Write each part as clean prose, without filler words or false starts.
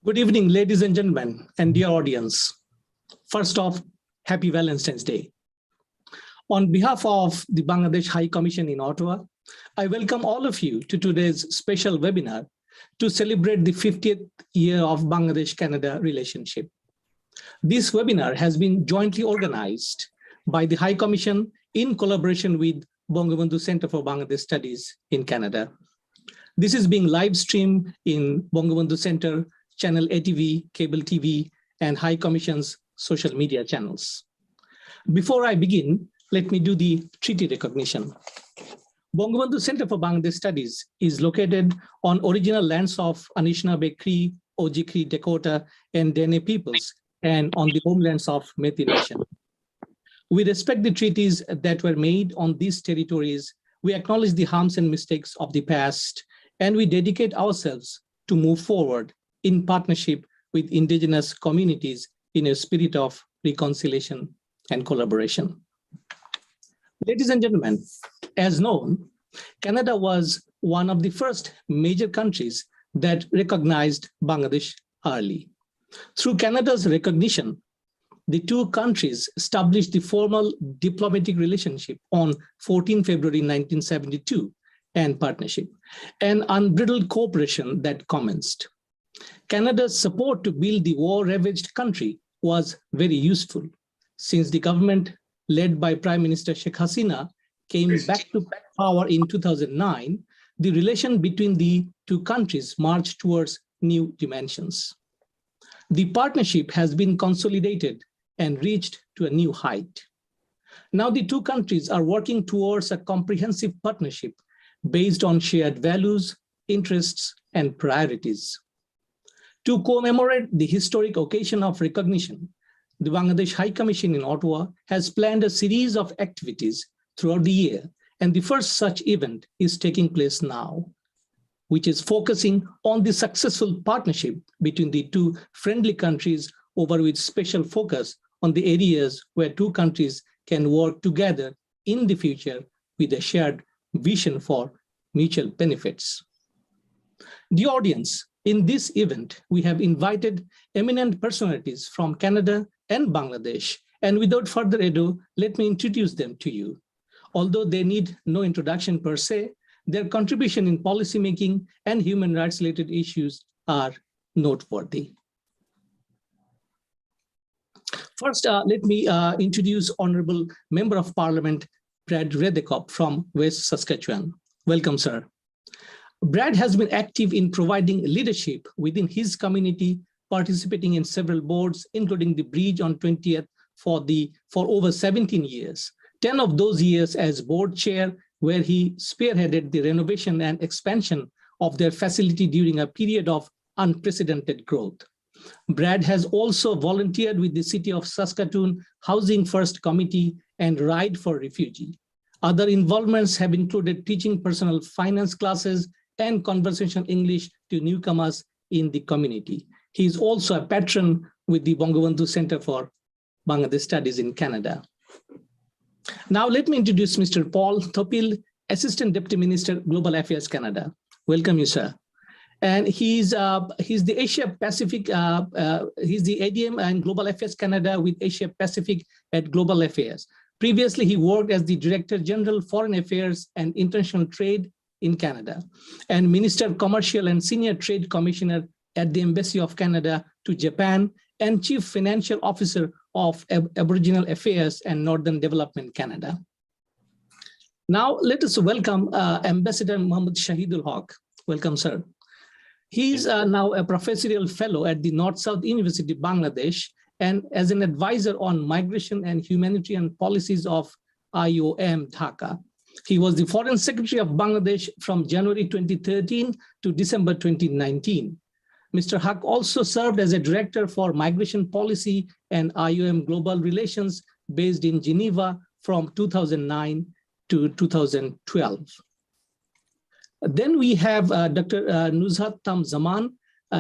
Good evening, ladies and gentlemen, and dear audience. First off, happy Valentine's Day. On behalf of the Bangladesh High Commission in Ottawa, I welcome all of you to today's special webinar to celebrate the 50th year of Bangladesh-Canada relationship. This webinar has been jointly organized by the High Commission in collaboration with Bangabandhu Center for Bangladesh Studies in Canada. This is being live streamed in Bangabandhu Center, Channel ATV, Cable TV, and High Commission's social media channels. Before I begin, let me do the treaty recognition. Bangabandhu Center for Bangladesh Studies is located on original lands of Anishinaabe Cree, Oji-Cree, Dakota, and Dene peoples, and on the homelands of Metis Nation. We respect the treaties that were made on these territories. We acknowledge the harms and mistakes of the past, and we dedicate ourselves to move forward in partnership with indigenous communities in a spirit of reconciliation and collaboration. Ladies and gentlemen, as known, Canada was one of the first major countries that recognized Bangladesh early. Through Canada's recognition, the two countries established the formal diplomatic relationship on 14 February 1972 and partnership, an unbridled cooperation that commenced. Canada's support to build the war-ravaged country was very useful. Since the government led by Prime Minister Sheikh Hasina came back to power in 2009, the relation between the two countries marched towards new dimensions. The partnership has been consolidated and reached to a new height. Now the two countries are working towards a comprehensive partnership based on shared values, interests, and priorities. To commemorate the historic occasion of recognition, the Bangladesh High Commission in Ottawa has planned a series of activities throughout the year, and the first such event is taking place now, which is focusing on the successful partnership between the two friendly countries, over with special focus on the areas where two countries can work together in the future with a shared vision for mutual benefits. The audience, in this event, we have invited eminent personalities from Canada and Bangladesh, and without further ado, let me introduce them to you. Although they need no introduction per se, their contribution in policymaking and human rights-related issues are noteworthy. First, let me introduce Honorable Member of Parliament, Brad Redekop from West Saskatchewan. Welcome, sir. Brad has been active in providing leadership within his community, participating in several boards, including the Bridge on 20th for over 17 years. 10 of those years as board chair, where he spearheaded the renovation and expansion of their facility during a period of unprecedented growth. Brad has also volunteered with the City of Saskatoon Housing First Committee and Ride for Refugee. Other involvements have included teaching personal finance classes and conversational English to newcomers in the community. He is also a patron with the Bangabandhu Center for Bangladesh Studies in Canada. Now let me introduce Mr. Paul Topil, Assistant Deputy Minister, Global Affairs Canada. Welcome you, sir. And he's the Asia Pacific, he's the ADM and Global Affairs Canada with Asia Pacific at Global Affairs. Previously, he worked as the Director General, Foreign Affairs and International Trade in Canada, and Minister of Commercial and Senior Trade Commissioner at the Embassy of Canada to Japan, and Chief Financial Officer of Aboriginal Affairs and Northern Development Canada. Now, let us welcome Ambassador Muhammad Shahid Al-Haq. Welcome, sir. He's now a professorial fellow at the North-South University, Bangladesh, and as an advisor on migration and humanitarian policies of IOM Dhaka. He was the Foreign Secretary of Bangladesh from January 2013 to December 2019. Mr. Haq also served as a Director for Migration Policy and IOM Global Relations based in Geneva from 2009 to 2012. Then we have Dr. Nuzhat Tam Zaman.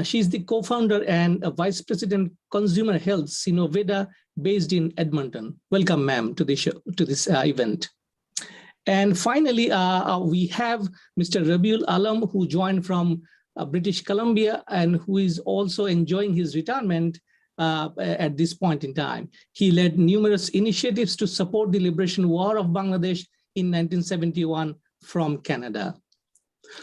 She's the co-founder and Vice President Consumer Health Sinoveda based in Edmonton. Welcome, ma'am, to the show, to this event. And finally, we have Mr. Rabiul Alam, who joined from British Columbia, and who is also enjoying his retirement at this point in time. He led numerous initiatives to support the liberation war of Bangladesh in 1971 from Canada.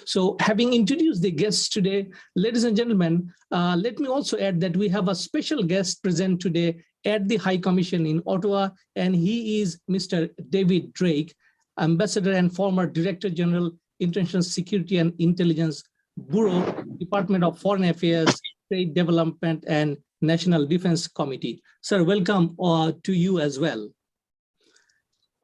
So having introduced the guests today, ladies and gentlemen, let me also add that we have a special guest present today at the High Commission in Ottawa, and he is Mr. David Drake, Ambassador and former Director General, International Security and Intelligence Bureau, Department of Foreign Affairs, Trade Development, and National Defense Committee. Sir, welcome to you as well.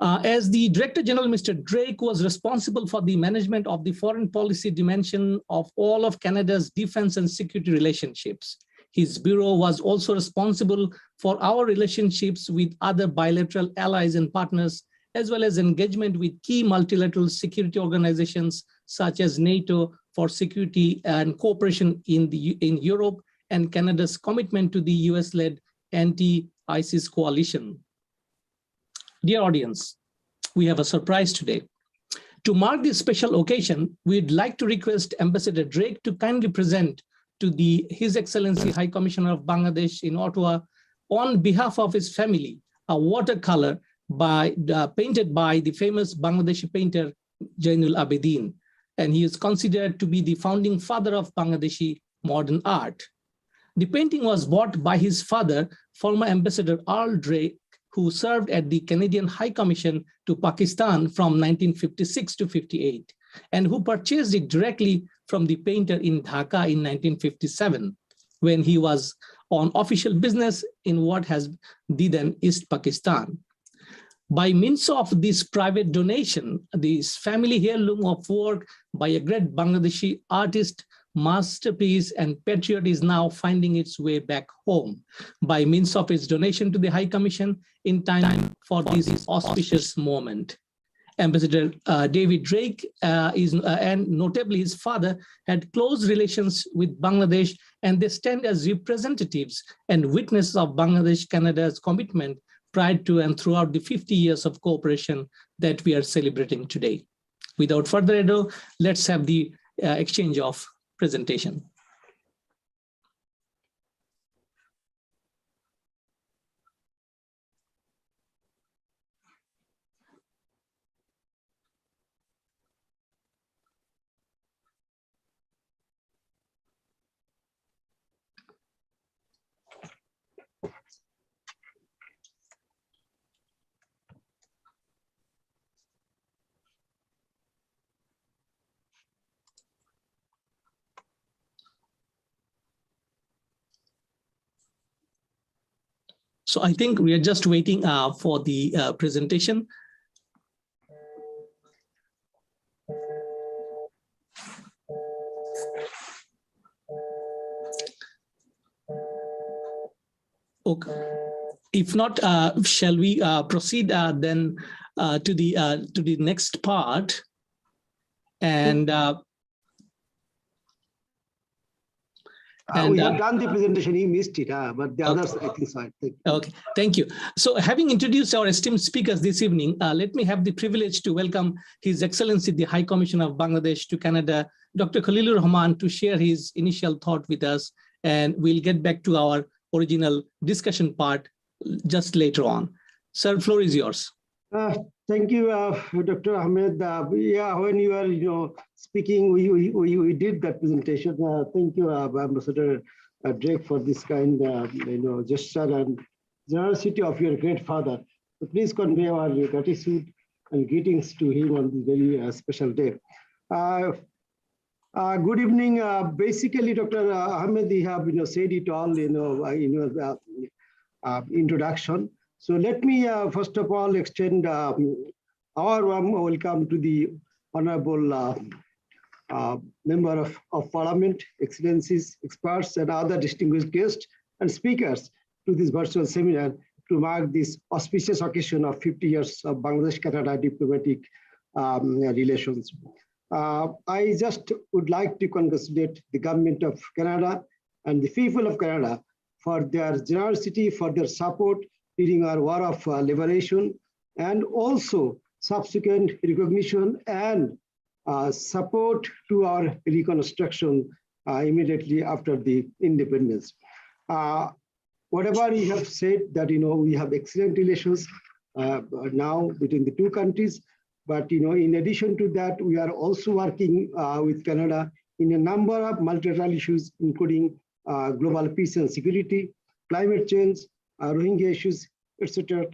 As the Director General, Mr. Drake was responsible for the management of the foreign policy dimension of all of Canada's defense and security relationships. His bureau was also responsible for our relationships with other bilateral allies and partners, as well as engagement with key multilateral security organizations such as NATO for security and cooperation in Europe, and Canada's commitment to the US-led anti-ISIS coalition. Dear audience, we have a surprise today. To mark this special occasion, we'd like to request Ambassador Drake to kindly present to His Excellency High Commissioner of Bangladesh in Ottawa, on behalf of his family, a watercolor painted by the famous Bangladeshi painter Jainul Abidin, and he is considered to be the founding father of Bangladeshi modern art. The painting was bought by his father, former Ambassador Earl Drake, who served at the Canadian High Commission to Pakistan from 1956 to 58, and who purchased it directly from the painter in Dhaka in 1957, when he was on official business in what has been then East Pakistan. By means of this private donation, this family heirloom of work by a great Bangladeshi artist, masterpiece and patriot is now finding its way back home by means of its donation to the High Commission in time for this auspicious moment. Ambassador David Drake and notably his father had close relations with Bangladesh, and they stand as representatives and witnesses of Bangladesh-Canada's commitment prior to and throughout the 50 years of cooperation that we are celebrating today. Without further ado, let's have the exchange of presentation. So I think we are just waiting for the presentation. Okay. If not, shall we proceed then to the next part? And we have done the presentation, he missed it, but the others, I think, so. Okay, thank you. So having introduced our esteemed speakers this evening, let me have the privilege to welcome His Excellency, the High Commissioner of Bangladesh to Canada, Dr. Khalilur Rahman, to share his initial thought with us, and we'll get back to our original discussion part just later on. Sir, floor is yours. Thank you, Dr. Ahmed. Yeah, when you are, speaking, we did that presentation. Thank you, Ambassador Drake, for this kind, gesture and generosity of your great father. So please convey our gratitude and greetings to him on this very special day. Good evening. Basically, Dr. Ahmed, you have said it all in your introduction. So let me first of all extend our warm welcome to the Honorable Member of Parliament, Excellencies, experts, and other distinguished guests and speakers to this virtual seminar to mark this auspicious occasion of 50 years of Bangladesh-Canada diplomatic relations. I just would like to congratulate the government of Canada and the people of Canada for their generosity, for their support during our war of liberation, and also subsequent recognition and support to our reconstruction immediately after the independence. Whatever you have said that, we have excellent relations now between the two countries. But, in addition to that, we are also working with Canada in a number of multilateral issues, including global peace and security, climate change, Rohingya issues, etc.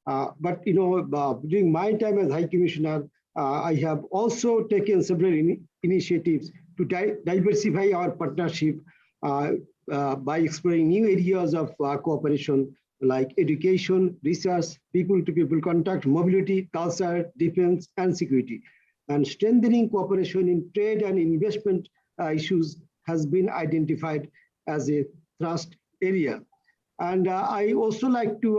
But, during my time as High Commissioner, I have also taken several initiatives to diversify our partnership by exploring new areas of cooperation like education, research, people-to-people contact, mobility, culture, defense, and security. And strengthening cooperation in trade and investment issues has been identified as a thrust area. And I also like to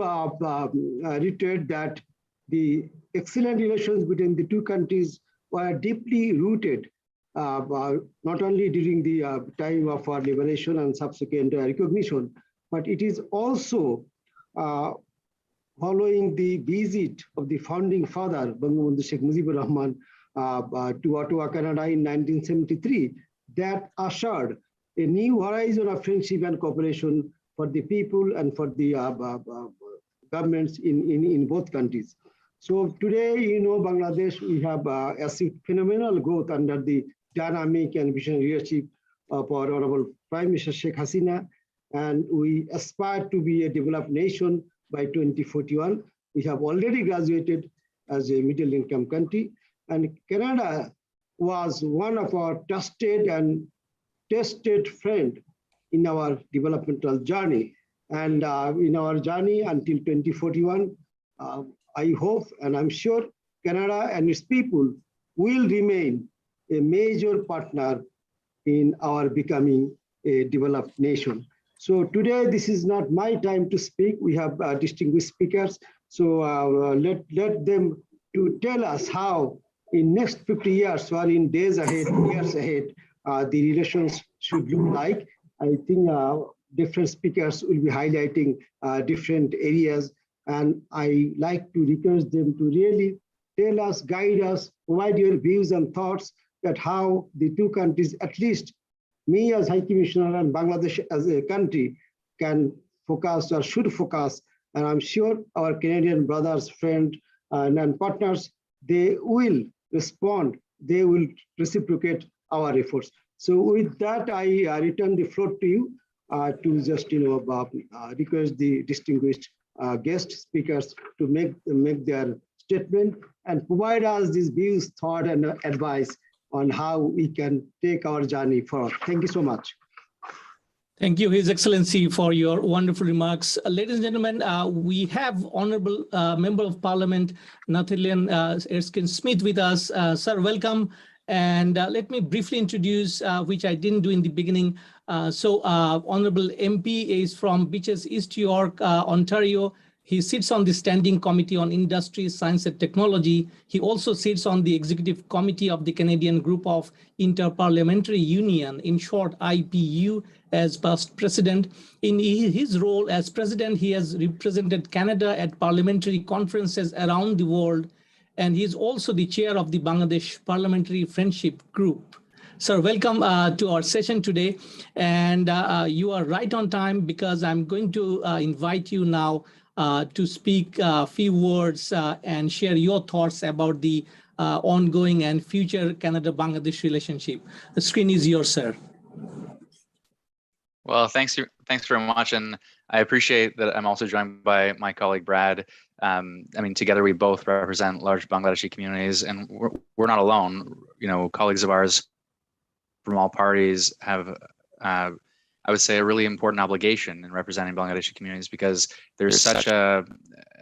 reiterate that the excellent relations between the two countries were deeply rooted, not only during the time of our liberation and subsequent recognition, but it is also following the visit of the founding father, Bangabandhu Sheikh Mujibur Rahman, to Ottawa, Canada in 1973, that ushered a new horizon of friendship and cooperation for the people and for the governments in both countries. So today, Bangladesh, we have achieved phenomenal growth under the dynamic and visionary leadership of our Honorable Prime Minister Sheikh Hasina, and we aspire to be a developed nation by 2041. We have already graduated as a middle income country, and Canada was one of our trusted and tested friend in our developmental journey. And in our journey until 2041, I hope and I'm sure Canada and its people will remain a major partner in our becoming a developed nation. So today, this is not my time to speak. We have distinguished speakers. So let them to tell us how in next 50 years or in days ahead, years ahead, the relations should look like. I think different speakers will be highlighting different areas. And I like to request them to really tell us, guide us, provide your views and thoughts that how the two countries, at least me as High Commissioner and Bangladesh as a country, can focus or should focus. And I'm sure our Canadian brothers, friends, and partners, they will respond, they will reciprocate our efforts. So with that, I return the floor to you to just request the distinguished guest speakers to make their statement and provide us these views, thought, and advice on how we can take our journey forward. Thank you so much. Thank you, His Excellency, for your wonderful remarks. Ladies and gentlemen, we have Honorable Member of Parliament, Nathan Erskine-Smith with us. Sir, welcome. And let me briefly introduce, which I didn't do in the beginning. Honorable MP is from Beaches, East York, Ontario. He sits on the Standing Committee on Industry, Science and Technology. He also sits on the Executive Committee of the Canadian Group of Inter-Parliamentary Union, in short, IPU, as past president. In his role as president, he has represented Canada at parliamentary conferences around the world, and he is also the chair of the Bangladesh Parliamentary Friendship Group. Sir, welcome to our session today. And you are right on time because I'm going to invite you now to speak a few words and share your thoughts about the ongoing and future Canada-Bangladesh relationship. The screen is yours, sir. Well, thanks very much. And I appreciate that I'm also joined by my colleague, Brad. I mean, together we both represent large Bangladeshi communities, and we're not alone. You know, colleagues of ours from all parties have, I would say, a really important obligation in representing Bangladeshi communities, because there's such a,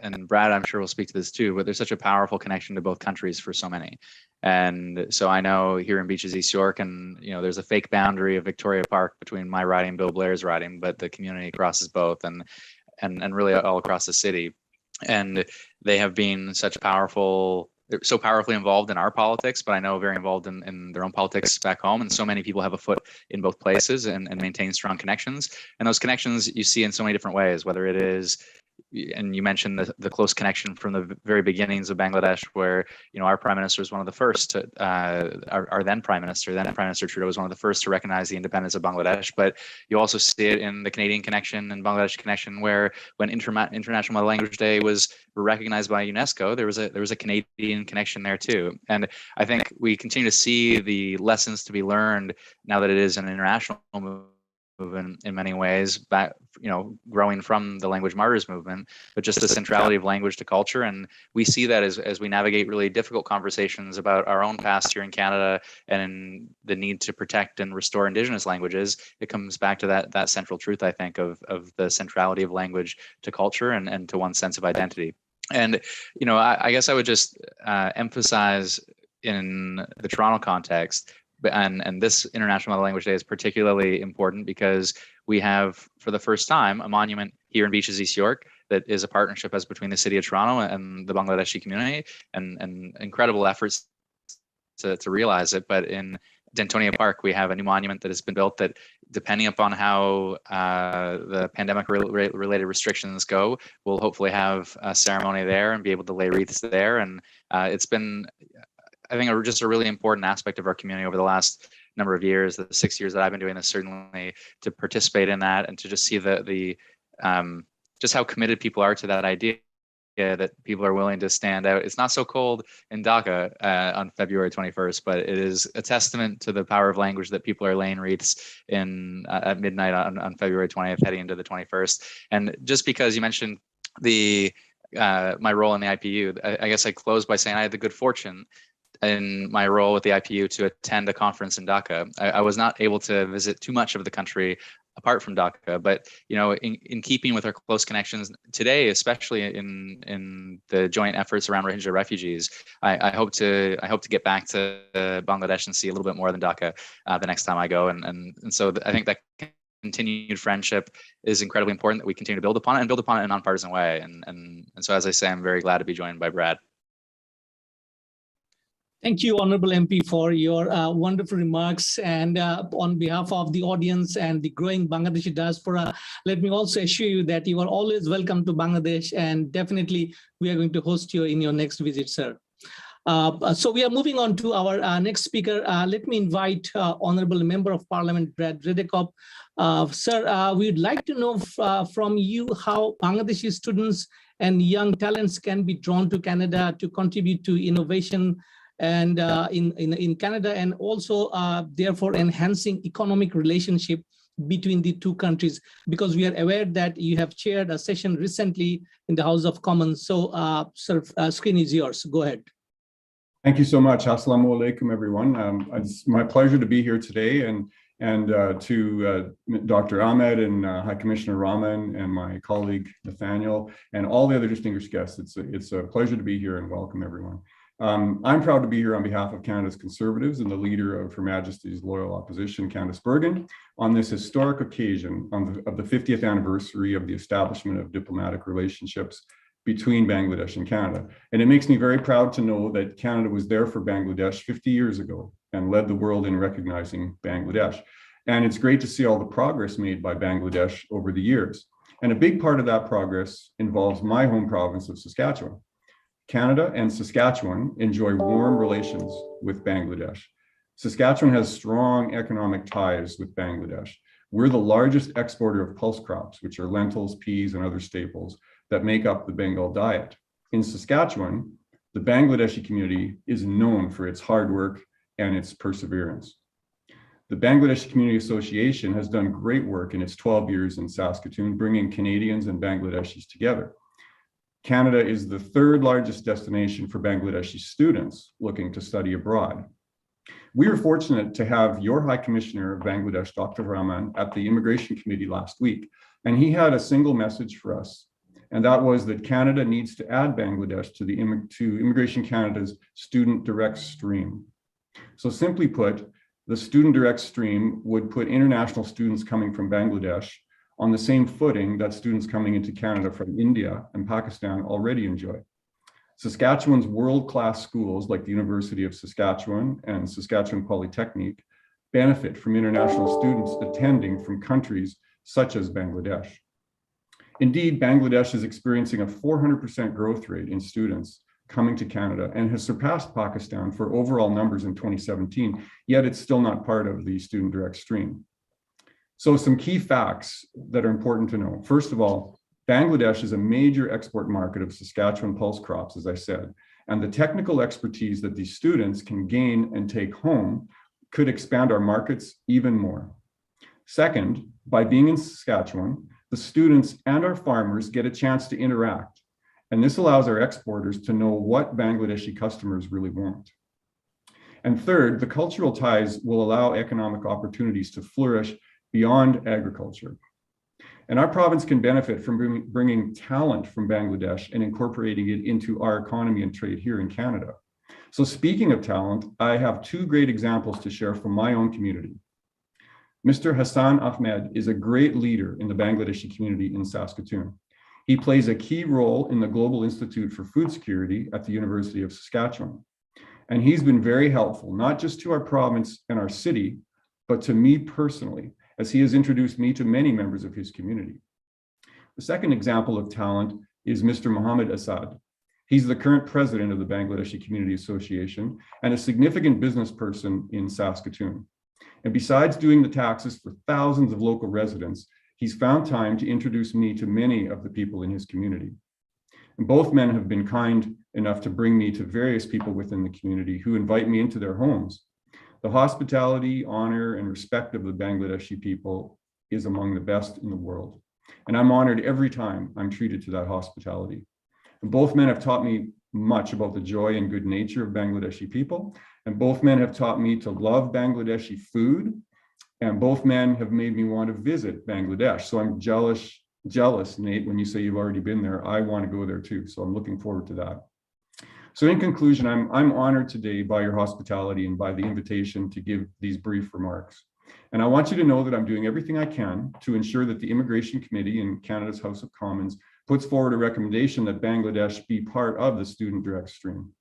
and Brad, I'm sure will speak to this too, but there's such a powerful connection to both countries for so many. And so I know here in Beaches, East York, and there's a fake boundary of Victoria Park between my riding and Bill Blair's riding, but the community crosses both, and really all across the city. And they have been such powerful they're so powerfully involved in our politics, but I know very involved in their own politics back home. And so many people have a foot in both places and maintain strong connections. And those connections you see in so many different ways, whether it is, and you mentioned the close connection from the very beginnings of Bangladesh, where our prime minister was one of the first to our then prime minister Trudeau was one of the first to recognize the independence of Bangladesh. But you also see it in the Canadian connection and Bangladesh connection, where when International Mother Language Day was recognized by UNESCO, there was a Canadian connection there too. And I think we continue to see the lessons to be learned now that it is an international movement in many ways, back growing from the language martyrs movement, but just the centrality of language to culture. And we see that as we navigate really difficult conversations about our own past here in Canada and the need to protect and restore Indigenous languages. It comes back to that central truth, I think, of the centrality of language to culture and to one's sense of identity. And I guess I would just emphasize in the Toronto context, and this International Mother Language Day is particularly important because we have, for the first time, a monument here in Beaches, East York, that is a partnership as between the City of Toronto and the Bangladeshi community, and incredible efforts to realize it. But in Dentonia Park, we have a new monument that has been built that, depending upon how the pandemic-related restrictions go, we'll hopefully have a ceremony there and be able to lay wreaths there. And it's been, I think, just a really important aspect of our community over the last number of years, the 6 years that I've been doing this, certainly, to participate in that and to just see the just how committed people are to that idea, that people are willing to stand out. It's not so cold in Dhaka on February 21st, but it is a testament to the power of language that people are laying wreaths in at midnight on February 20th, heading into the 21st. And just because you mentioned my role in the IPU, I guess I close by saying I had the good fortune in my role with the IPU to attend a conference in Dhaka. I was not able to visit too much of the country apart from Dhaka, but in keeping with our close connections today, especially in the joint efforts around Rohingya refugees, I hope to get back to Bangladesh and see a little bit more than Dhaka the next time I go, and so I think that continued friendship is incredibly important, that we continue to build upon it in a nonpartisan way, and so, as I say, I'm very glad to be joined by Brad. Thank you, Honorable MP, for your wonderful remarks. And on behalf of the audience and the growing Bangladeshi diaspora, let me also assure you that you are always welcome to Bangladesh, and definitely we are going to host you in your next visit, sir. So we are moving on to our next speaker. Let me invite Honorable Member of Parliament, Brad Redekop. Sir, we'd like to know from you how Bangladeshi students and young talents can be drawn to Canada to contribute to innovation and in Canada, and also therefore enhancing economic relationship between the two countries, because we are aware that you have chaired a session recently in the House of Commons. So, sir, screen is yours. Go ahead. Thank you so much. Assalamu alaikum, everyone. It's my pleasure to be here today, and to Dr. Ahmed and High Commissioner Rahman and my colleague Nathaniel and all the other distinguished guests. It's a pleasure to be here, and welcome everyone. I'm proud to be here on behalf of Canada's Conservatives and the leader of Her Majesty's Loyal Opposition, Candace Bergen, on this historic occasion of the 50th anniversary of the establishment of diplomatic relationships between Bangladesh and Canada. And it makes me very proud to know that Canada was there for Bangladesh 50 years ago and led the world in recognizing Bangladesh. And it's great to see all the progress made by Bangladesh over the years. And a big part of that progress involves my home province of Saskatchewan. Canada and Saskatchewan enjoy warm relations with Bangladesh. Saskatchewan has strong economic ties with Bangladesh. We're the largest exporter of pulse crops, which are lentils, peas, and other staples that make up the Bengal diet. In Saskatchewan, the Bangladeshi community is known for its hard work and its perseverance. The Bangladeshi Community Association has done great work in its 12 years in Saskatoon, bringing Canadians and Bangladeshis together. Canada is the third largest destination for Bangladeshi students looking to study abroad. We were fortunate to have your High Commissioner of Bangladesh, Dr. Rahman, at the Immigration Committee last week, and he had a single message for us, and that was that Canada needs to add Bangladesh to Immigration Canada's student direct stream. So simply put, the student direct stream would put international students coming from Bangladesh on the same footing that students coming into Canada from India and Pakistan already enjoy. Saskatchewan's world-class schools like the University of Saskatchewan and Saskatchewan Polytechnic benefit from international students attending from countries such as Bangladesh. Indeed, Bangladesh is experiencing a 400% growth rate in students coming to Canada and has surpassed Pakistan for overall numbers in 2017, yet it's still not part of the student direct stream. So some key facts that are important to know. First of all, Bangladesh is a major export market of Saskatchewan pulse crops, as I said, and the technical expertise that these students can gain and take home could expand our markets even more. Second, by being in Saskatchewan, the students and our farmers get a chance to interact. And this allows our exporters to know what Bangladeshi customers really want. And third, the cultural ties will allow economic opportunities to flourish beyond agriculture. And our province can benefit from bringing talent from Bangladesh and incorporating it into our economy and trade here in Canada. So speaking of talent, I have two great examples to share from my own community. Mr. Hassan Ahmed is a great leader in the Bangladeshi community in Saskatoon. He plays a key role in the Global Institute for Food Security at the University of Saskatchewan. And he's been very helpful, not just to our province and our city, but to me personally, as he has introduced me to many members of his community. The second example of talent is Mr. Muhammad Assad. He's the current president of the Bangladeshi Community Association and a significant business person in Saskatoon. And besides doing the taxes for thousands of local residents, he's found time to introduce me to many of the people in his community. And both men have been kind enough to bring me to various people within the community who invite me into their homes. The hospitality, honor, and respect of the Bangladeshi people is among the best in the world. And I'm honored every time I'm treated to that hospitality. And both men have taught me much about the joy and good nature of Bangladeshi people. And both men have taught me to love Bangladeshi food. And both men have made me want to visit Bangladesh. So I'm jealous, Nate, when you say you've already been there. I want to go there too. So I'm looking forward to that. So in conclusion, I'm honored today by your hospitality and by the invitation to give these brief remarks. And I want you to know that I'm doing everything I can to ensure that the Immigration Committee in Canada's House of Commons puts forward a recommendation that Bangladesh be part of the student direct stream.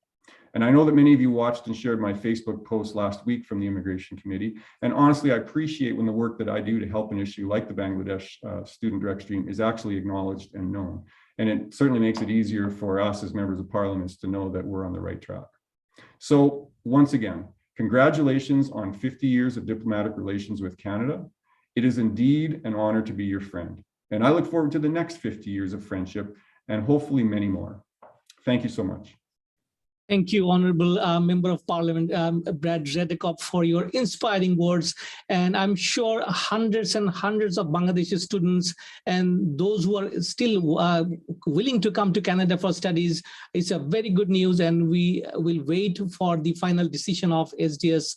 And I know that many of you watched and shared my Facebook post last week from the Immigration Committee. And honestly, I appreciate when the work that I do to help an issue like the Bangladesh student direct stream is actually acknowledged and known. And it certainly makes it easier for us as members of parliament to know that we're on the right track. So once again, congratulations on 50 years of diplomatic relations with Canada. It is indeed an honor to be your friend. And I look forward to the next 50 years of friendship and hopefully many more. Thank you so much. Thank you, Honorable Member of Parliament, Brad Redekop, for your inspiring words. And I'm sure hundreds and hundreds of Bangladeshi students and those who are still willing to come to Canada for studies, it's a very good news. And we will wait for the final decision of SDS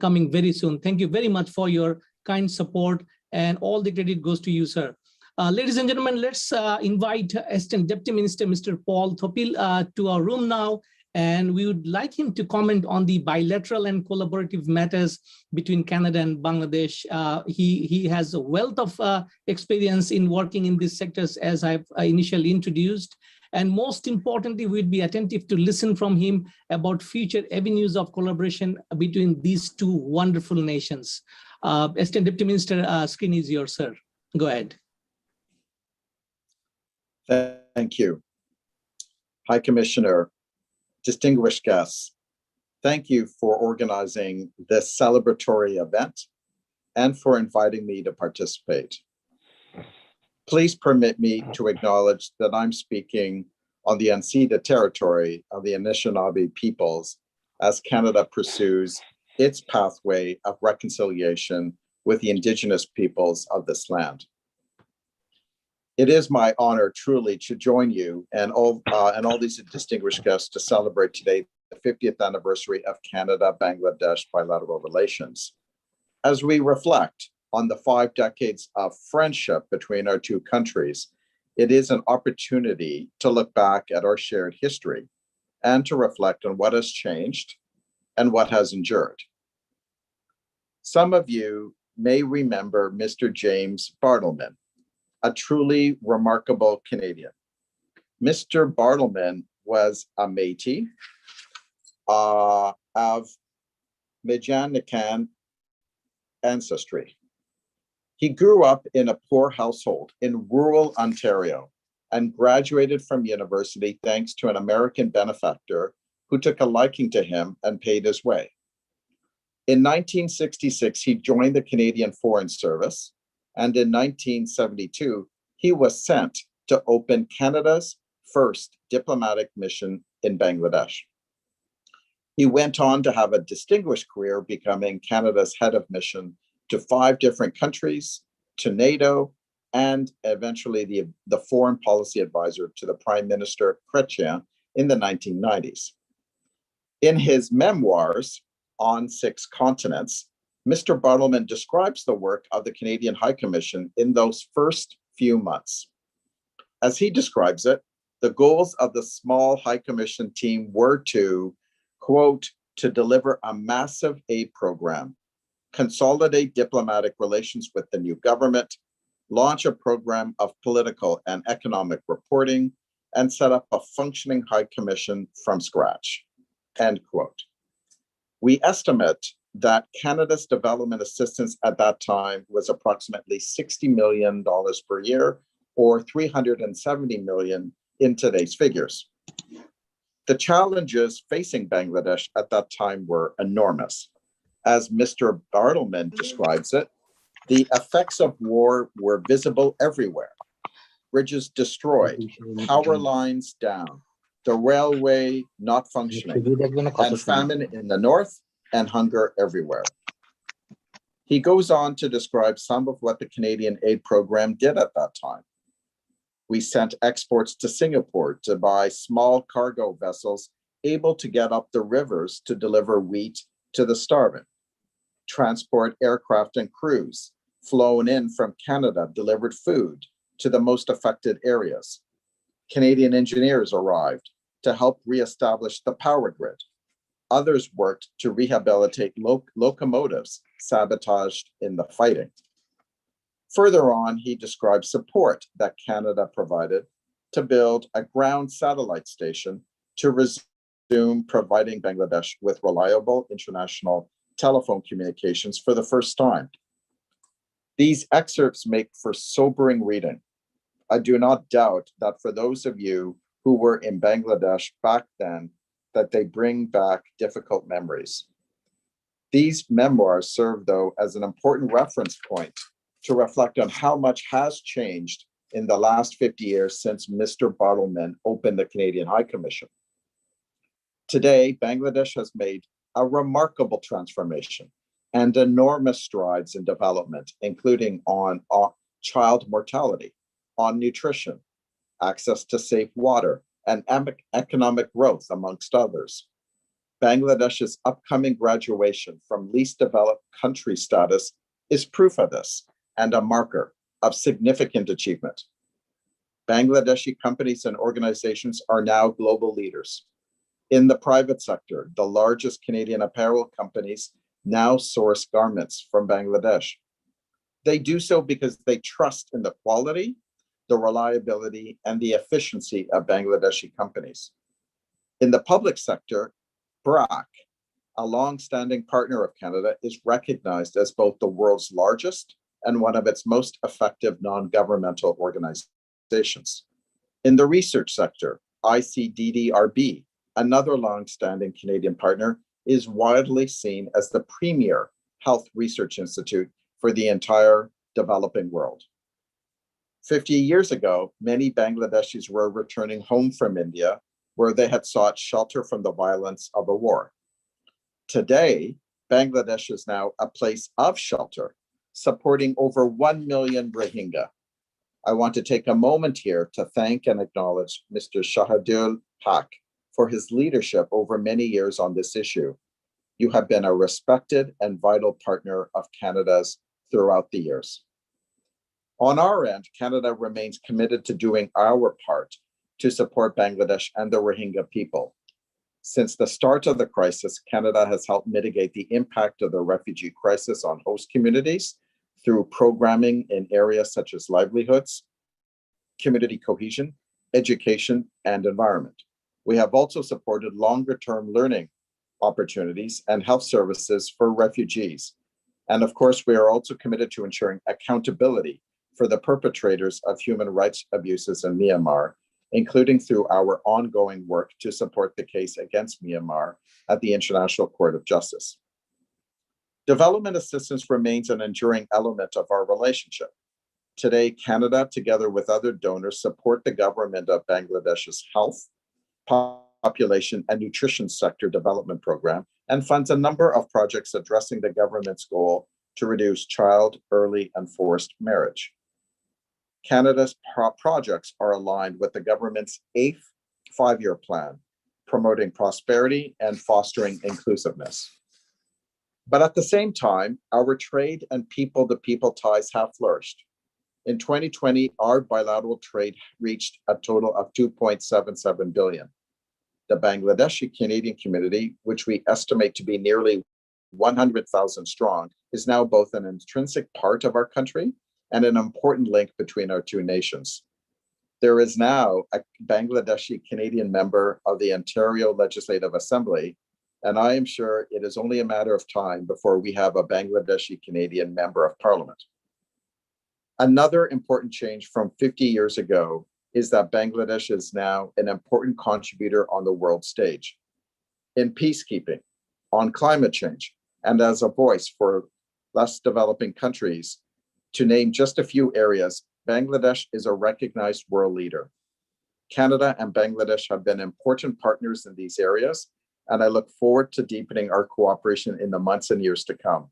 coming very soon. Thank you very much for your kind support, and all the credit goes to you, sir. Ladies and gentlemen, let's invite Assistant Deputy Minister, Mr. Paul Topil, to our room now. And we would like him to comment on the bilateral and collaborative matters between Canada and Bangladesh. He has a wealth of experience in working in these sectors, as I've initially introduced. And most importantly, we'd be attentive to listen from him about future avenues of collaboration between these two wonderful nations. Assistant Deputy Minister, screen is yours, sir. Go ahead. Thank you. High Commissioner, distinguished guests, thank you for organizing this celebratory event and for inviting me to participate. Please permit me to acknowledge that I'm speaking on the unceded territory of the Anishinaabe peoples as Canada pursues its pathway of reconciliation with the Indigenous peoples of this land. It is my honor truly to join you and all these distinguished guests to celebrate today the 50th anniversary of Canada-Bangladesh bilateral relations. As we reflect on the 5 decades of friendship between our two countries, it is an opportunity to look back at our shared history and to reflect on what has changed and what has endured. Some of you may remember Mr. James Bartleman, a truly remarkable Canadian. Mr. Bartleman was a Métis of Mijanakan ancestry. He grew up in a poor household in rural Ontario and graduated from university thanks to an American benefactor who took a liking to him and paid his way. In 1966, he joined the Canadian Foreign Service, and in 1972, he was sent to open Canada's first diplomatic mission in Bangladesh. He went on to have a distinguished career, becoming Canada's head of mission to 5 different countries, to NATO, and eventually the foreign policy advisor to the Prime Minister Chrétien in the 1990s. In his memoirs, On 6 Continents, Mr. Bartleman describes the work of the Canadian High Commission in those first few months. As he describes it, the goals of the small High Commission team were to, quote, to deliver a massive aid program, consolidate diplomatic relations with the new government, launch a program of political and economic reporting, and set up a functioning High Commission from scratch, end quote. We estimate that Canada's development assistance at that time was approximately $60 million per year, or $370 million in today's figures. The challenges facing Bangladesh at that time were enormous. As Mr. Bartleman describes it, the effects of war were visible everywhere. Bridges destroyed, power lines down, the railway not functioning, and famine in the north and hunger everywhere. He goes on to describe some of what the Canadian aid program did at that time. We sent exports to Singapore to buy small cargo vessels able to get up the rivers to deliver wheat to the starving. Transport aircraft and crews flown in from Canada delivered food to the most affected areas. Canadian engineers arrived to help reestablish the power grid. Others worked to rehabilitate locomotives sabotaged in the fighting. Further on, he describes support that Canada provided to build a ground satellite station to resume providing Bangladesh with reliable international telephone communications for the first time. These excerpts make for sobering reading. I do not doubt that for those of you who were in Bangladesh back then, that they bring back difficult memories. These memoirs serve, though, as an important reference point to reflect on how much has changed in the last 50 years since Mr. Bartleman opened the Canadian High Commission. Today, Bangladesh has made a remarkable transformation and enormous strides in development, including on child mortality, on nutrition, access to safe water, and economic growth, amongst others. Bangladesh's upcoming graduation from least developed country status is proof of this and a marker of significant achievement. Bangladeshi companies and organizations are now global leaders. In the private sector, the largest Canadian apparel companies now source garments from Bangladesh. They do so because they trust in the quality, the reliability, and the efficiency of Bangladeshi companies. In the public sector, BRAC, a long-standing partner of Canada, is recognized as both the world's largest and one of its most effective non-governmental organizations. In the research sector, ICDDRB, another long-standing Canadian partner, is widely seen as the premier health research institute for the entire developing world. 50 years ago, many Bangladeshis were returning home from India, where they had sought shelter from the violence of a war. Today, Bangladesh is now a place of shelter, supporting over 1 million Rohingya. I want to take a moment here to thank and acknowledge Mr. Shahid Al-Haq for his leadership over many years on this issue. You have been a respected and vital partner of Canada's throughout the years. On our end, Canada remains committed to doing our part to support Bangladesh and the Rohingya people. Since the start of the crisis, Canada has helped mitigate the impact of the refugee crisis on host communities through programming in areas such as livelihoods, community cohesion, education, and environment. We have also supported longer-term learning opportunities and health services for refugees. And of course, we are also committed to ensuring accountability for the perpetrators of human rights abuses in Myanmar, including through our ongoing work to support the case against Myanmar at the International Court of Justice. Development assistance remains an enduring element of our relationship. Today, Canada, together with other donors, support the government of Bangladesh's health, population, and nutrition sector development program and funds a number of projects addressing the government's goal to reduce child, early, and forced marriage. Canada's projects are aligned with the government's 8th five-year plan, promoting prosperity and fostering inclusiveness. But at the same time, our trade and people-to-people ties have flourished. In 2020, our bilateral trade reached a total of $2.77 billion. The Bangladeshi Canadian community, which we estimate to be nearly 100,000 strong, is now both an intrinsic part of our country and an important link between our two nations. There is now a Bangladeshi Canadian member of the Ontario Legislative Assembly, and I am sure it is only a matter of time before we have a Bangladeshi Canadian member of parliament. Another important change from 50 years ago is that Bangladesh is now an important contributor on the world stage, in peacekeeping, on climate change, and as a voice for less developing countries. To name just a few areas, Bangladesh is a recognized world leader. Canada and Bangladesh have been important partners in these areas, and I look forward to deepening our cooperation in the months and years to come.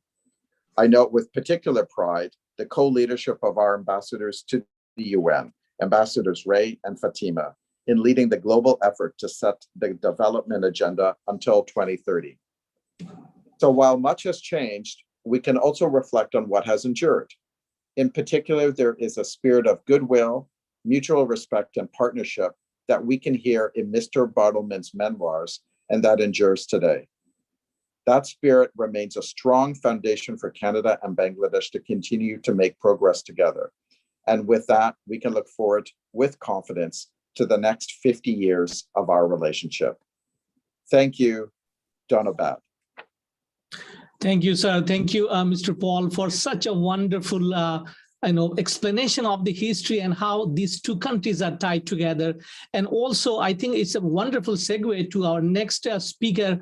I note with particular pride the co-leadership of our ambassadors to the UN, Ambassadors Ray and Fatima, in leading the global effort to set the development agenda until 2030. So while much has changed, we can also reflect on what has endured. In particular, there is a spirit of goodwill, mutual respect, and partnership that we can hear in Mr. Bartleman's memoirs and that endures today. That spirit remains a strong foundation for Canada and Bangladesh to continue to make progress together. And with that, we can look forward with confidence to the next 50 years of our relationship. Thank you, Donabad. Thank you, sir. Thank you, Mr. Paul, for such a wonderful explanation of the history and how these two countries are tied together. And also, I think it's a wonderful segue to our next speaker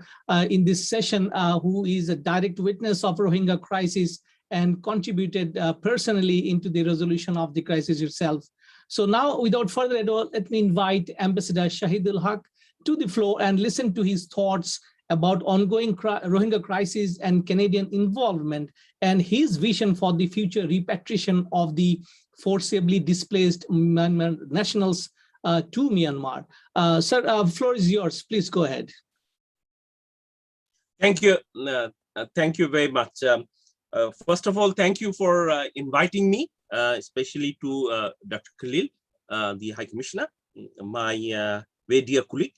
in this session, who is a direct witness of Rohingya crisis and contributed personally into the resolution of the crisis itself. So now, without further ado, let me invite Ambassador Shahid Al-Haq to the floor and listen to his thoughts about ongoing Rohingya crisis and Canadian involvement and his vision for the future repatriation of the forcibly displaced Myanmar nationals to Myanmar. Sir, floor is yours. Please go ahead. Thank you. Thank you very much. First of all, thank you for inviting me, especially to Dr. Khalil, the High Commissioner, my very dear colleague,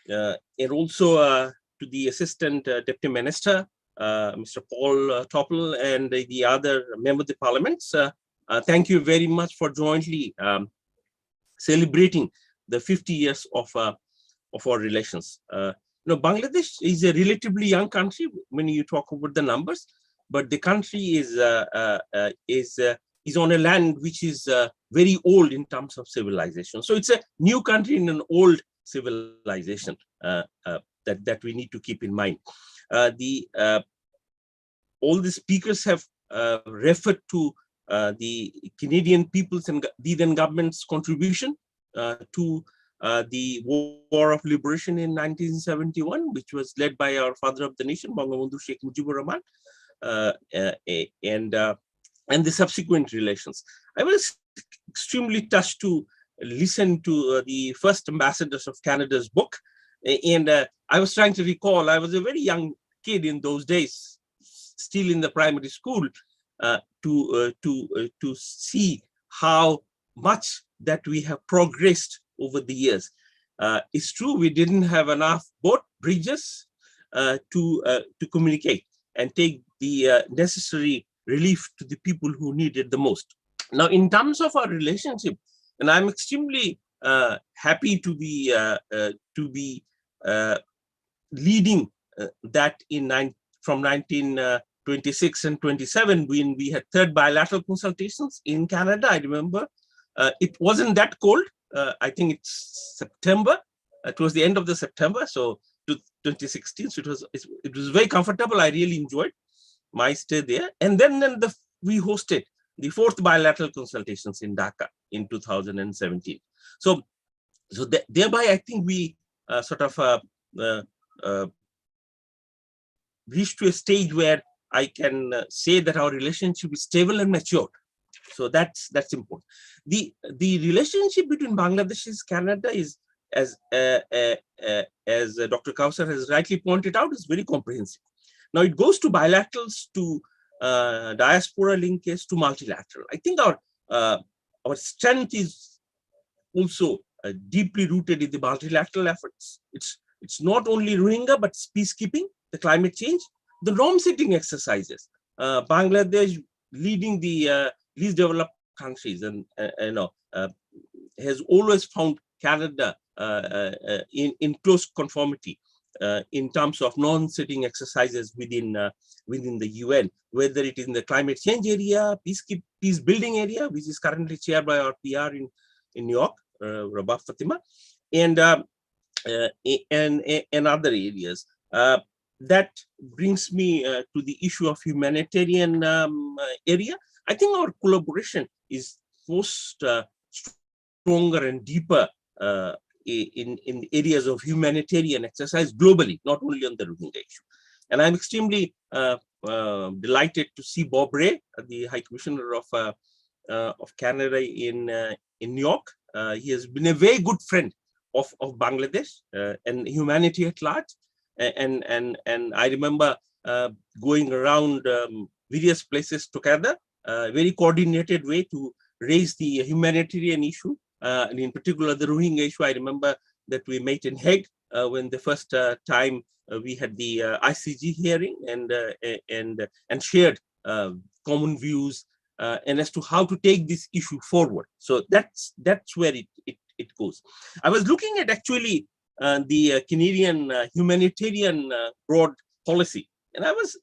and also to the Assistant Deputy Minister, Mr. Paul Topil, and the other members of the parliaments. Thank you very much for jointly celebrating the 50 years of our relations. Bangladesh is a relatively young country when you talk about the numbers, but the country is on a land which is very old in terms of civilization. So it's a new country in an old civilization that we need to keep in mind. All the speakers have referred to the Canadian people's and the then government's contribution to the War of Liberation in 1971, which was led by our father of the nation, Bangabandhu Sheikh Mujibur Rahman, and the subsequent relations. I was extremely touched to listen to the first ambassadors of Canada's book, and I was trying to recall, I was a very young kid in those days, still in the primary school, to see how much that we have progressed over the years. It's true, we didn't have enough boat bridges to communicate and take the necessary relief to the people who need it the most. Now, in terms of our relationship, and I'm extremely happy to be to be leading that from 1926 and 27, when we had third bilateral consultations in Canada. I remember it wasn't that cold. I think it's September, towards the end of the September, so 2016. So it was very comfortable. I really enjoyed my stay there. And then we hosted the fourth bilateral consultations in Dhaka in 2017. So thereby, I think we reached to a stage where I can say that our relationship is stable and matured. So that's important. The relationship between Bangladesh and Canada is, as Dr. Kausar has rightly pointed out, is very comprehensive. Now it goes to bilaterals, to diaspora linkage, to multilateral. I think our strength is also deeply rooted in the multilateral efforts. It's not only Rohingya, but peacekeeping, the climate change, the norm setting exercises. Bangladesh leading the least developed countries, and has always found Canada in close conformity in terms of norm-setting exercises within the UN, whether it is in the climate change area, peace building area, which is currently chaired by our PR in New York, Rabah Fatima, and other areas. That brings me to the issue of humanitarian area. I think our collaboration is most stronger and deeper in areas of humanitarian exercise globally, not only on the Rohingya issue. And I'm extremely delighted to see Bob Ray, the High Commissioner of Canada in New York. He has been a very good friend of Bangladesh and humanity at large. And I remember going around various places together, a very coordinated way to raise the humanitarian issue, and in particular the Rohingya issue. I remember that we met in Hague when the first time we had the ICG hearing, and shared common views and as to how to take this issue forward. So that's where it goes. I was looking at actually the Canadian humanitarian broad policy, and I was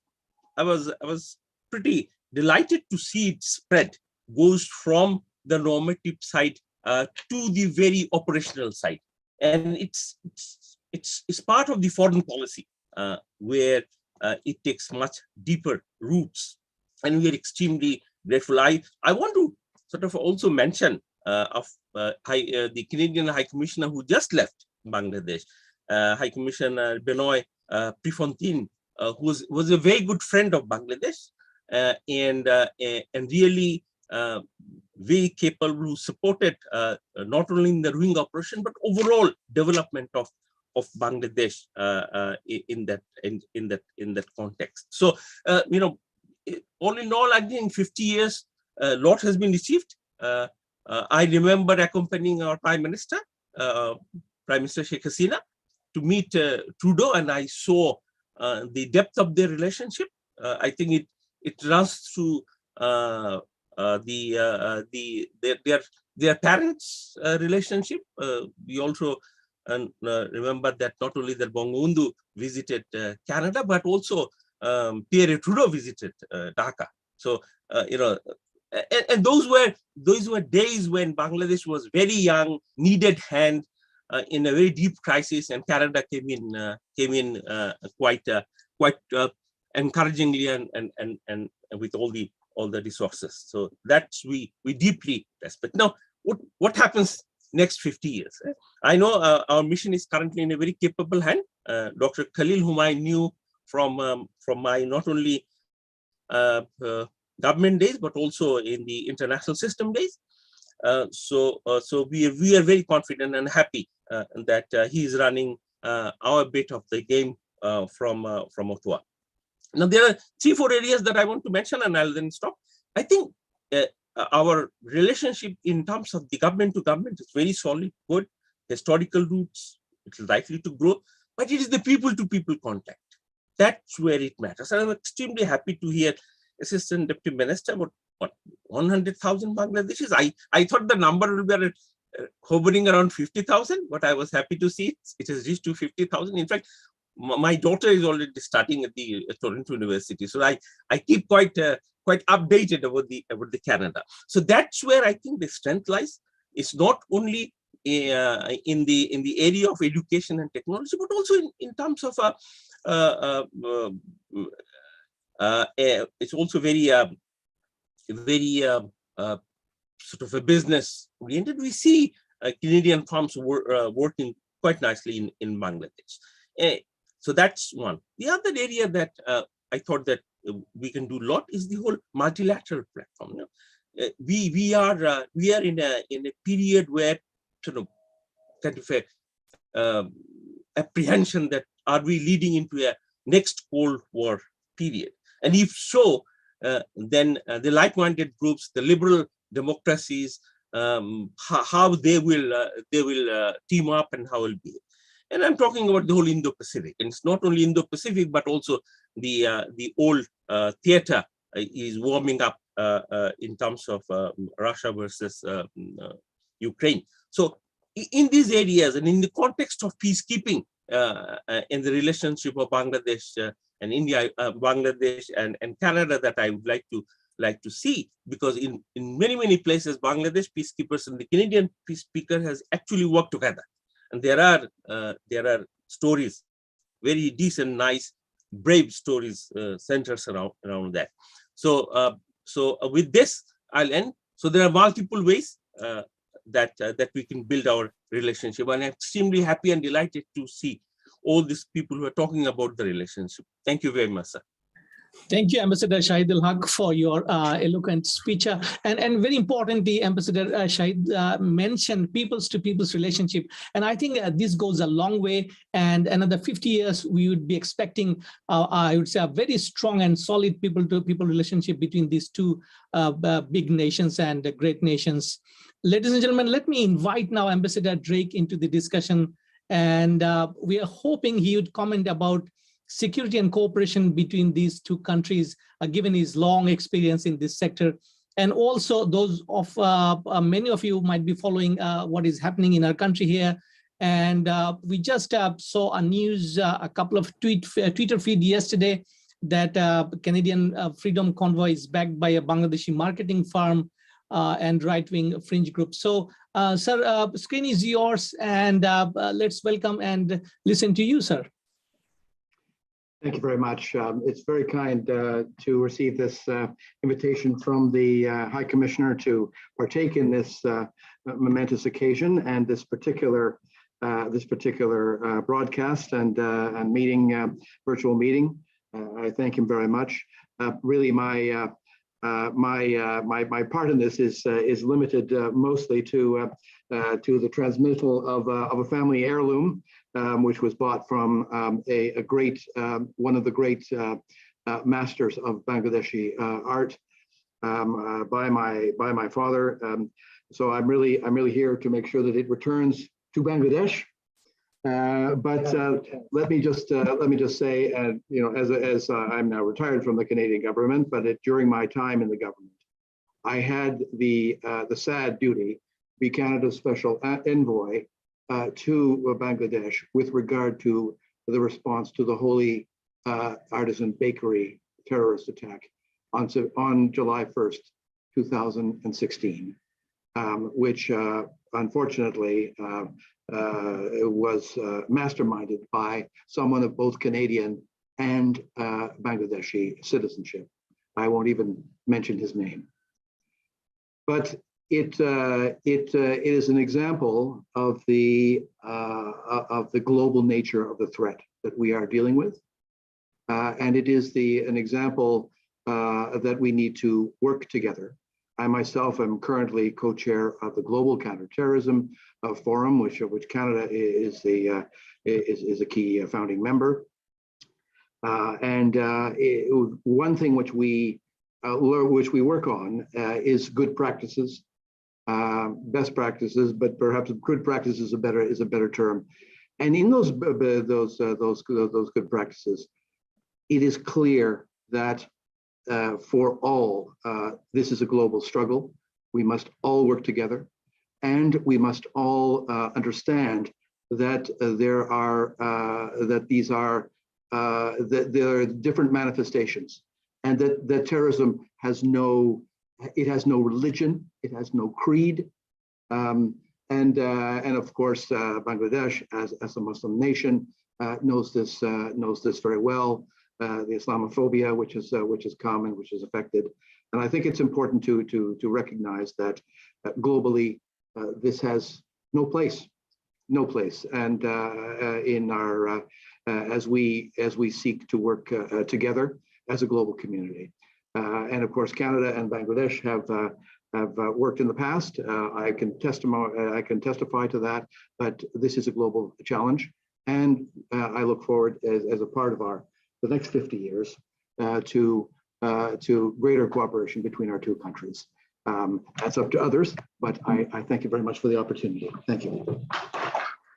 pretty delighted to see it spread, goes from the normative side to the very operational side, and it's part of the foreign policy where it takes much deeper roots, and we are extremely grateful. I want to sort of also mention the Canadian High Commissioner who just left Bangladesh, High Commissioner Benoit Prefontaine, who was a very good friend of Bangladesh, and really very capable, who supported not only in the Rohingya operation but overall development of Bangladesh in that context. So all in all, I think in 50 years, a lot has been achieved. I remember accompanying our Prime Minister, Prime Minister Sheikh Hasina, to meet Trudeau, and I saw the depth of their relationship. I think it runs through their parents' relationship. We also remember that not only that Bangabandhu visited Canada, but also Pierre Trudeau visited Dhaka. So and those were days when Bangladesh was very young, needed hand in a very deep crisis, and Canada came in quite encouragingly and with all the resources. So that's we deeply respect. Now, what happens next 50 years? I know our mission is currently in a very capable hand. Dr. Khalil, whom I knew from my not only government days but also in the international system days. So we are very confident and happy that he is running our bit of the game from Ottawa. Now, there are 3-4 areas that I want to mention, and I'll then stop. I think our relationship in terms of the government to government is very solid, good, historical roots. It is likely to grow, but it is the people to people contact. That's where it matters. And I'm extremely happy to hear Assistant Deputy Minister about 100,000 Bangladeshis. I thought the number will be hovering around 50,000, but I was happy to see it has reached to 50,000. In fact, my daughter is already studying at the Toronto University, so I keep quite updated about the Canada. So that's where I think the strength lies. It's not only in the area of education and technology, but also in terms of it's also very sort of a business oriented. We see Canadian firms working quite nicely in Bangladesh. So that's one. The other area that I thought that we can do a lot is the whole multilateral platform. You know? We are in a period where sort of kind of apprehension that are we leading into a next Cold War period, and if so, then the like-minded groups, the liberal democracies, how they will team up and how it will be. And I'm talking about the whole Indo-Pacific, and it's not only Indo-Pacific but also the old theater is warming up in terms of Russia versus Ukraine. So in these areas and in the context of peacekeeping in the relationship of Bangladesh and India, Bangladesh and Canada, that I would like to see, because in many places Bangladesh peacekeepers and the Canadian peacekeeper has actually worked together, and there are stories, very decent, nice, brave stories centers around that. So with this I'll end. So there are multiple ways that we can build our relationship, and I'm extremely happy and delighted to see all these people who are talking about the relationship. Thank you very much, sir. Thank you, Ambassador Shahid Al-Haq, for your eloquent speech. And very importantly, Ambassador Shahid mentioned peoples to peoples relationship. And I think this goes a long way. And another 50 years, we would be expecting, I would say, a very strong and solid people to people relationship between these two big nations and great nations. Ladies and gentlemen, let me invite now Ambassador Drake into the discussion. And we are hoping he would comment about security and cooperation between these two countries, given his long experience in this sector. And also those of many of you might be following what is happening in our country here. And we just saw a news, a couple of Twitter feed yesterday that Canadian Freedom Convoy is backed by a Bangladeshi marketing firm and right-wing fringe group. So, sir, screen is yours, and let's welcome and listen to you, sir. Thank you very much. It's very kind to receive this invitation from the High Commissioner to partake in this momentous occasion and this particular broadcast and meeting, virtual meeting. I thank him very much. Really, my part in this is limited mostly to the transmittal of a family heirloom, which was bought from a great one of the great masters of Bangladeshi art by my father. So I'm really here to make sure that it returns to Bangladesh. But let me just say, as I'm now retired from the Canadian government, but during my time in the government, I had the sad duty to be Canada's special envoy to Bangladesh with regard to the response to the Holy Artisan Bakery terrorist attack on July 1st, 2016, which unfortunately was masterminded by someone of both Canadian and Bangladeshi citizenship. I won't even mention his name. But it is an example of the global nature of the threat that we are dealing with, and it is an example that we need to work together. I myself am currently co-chair of the Global Counterterrorism Forum, which Canada is a key founding member. One thing which we work on is good practices, best practices, but perhaps good practices is a better term. And in those good practices, it is clear that for all, this is a global struggle. We must all work together. And we must all understand that there are different manifestations, and that terrorism has no religion, it has no creed, and of course Bangladesh as a Muslim nation knows this very well. The Islamophobia, which is common, which is affected, and I think it's important to recognize that globally this has no place, and in our as we seek to work together as a global community, and of course Canada and Bangladesh have worked in the past. I can testify to that, but this is a global challenge, and I look forward as a part of the next 50 years to greater cooperation between our two countries. That's up to others, but I thank you very much for the opportunity. Thank you.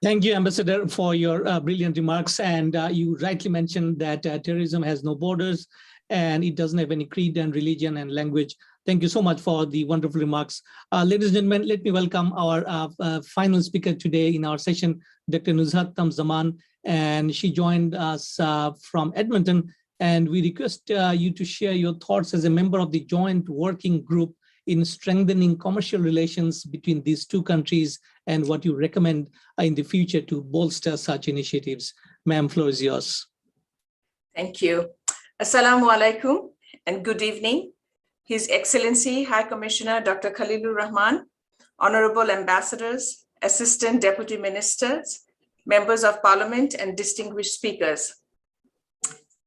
Thank you, Ambassador, for your brilliant remarks. And you rightly mentioned that terrorism has no borders and it doesn't have any creed and religion and language. Thank you so much for the wonderful remarks. Ladies and gentlemen, let me welcome our final speaker today in our session, Dr. Nuzhat Zaman, and she joined us from Edmonton. And we request you to share your thoughts as a member of the joint working group in strengthening commercial relations between these two countries and what you recommend in the future to bolster such initiatives. Ma'am, floor is yours. Thank you. Assalamu alaikum and good evening. His Excellency High Commissioner Dr. Khalilur Rahman, Honorable Ambassadors, Assistant Deputy Ministers, Members of Parliament and distinguished speakers.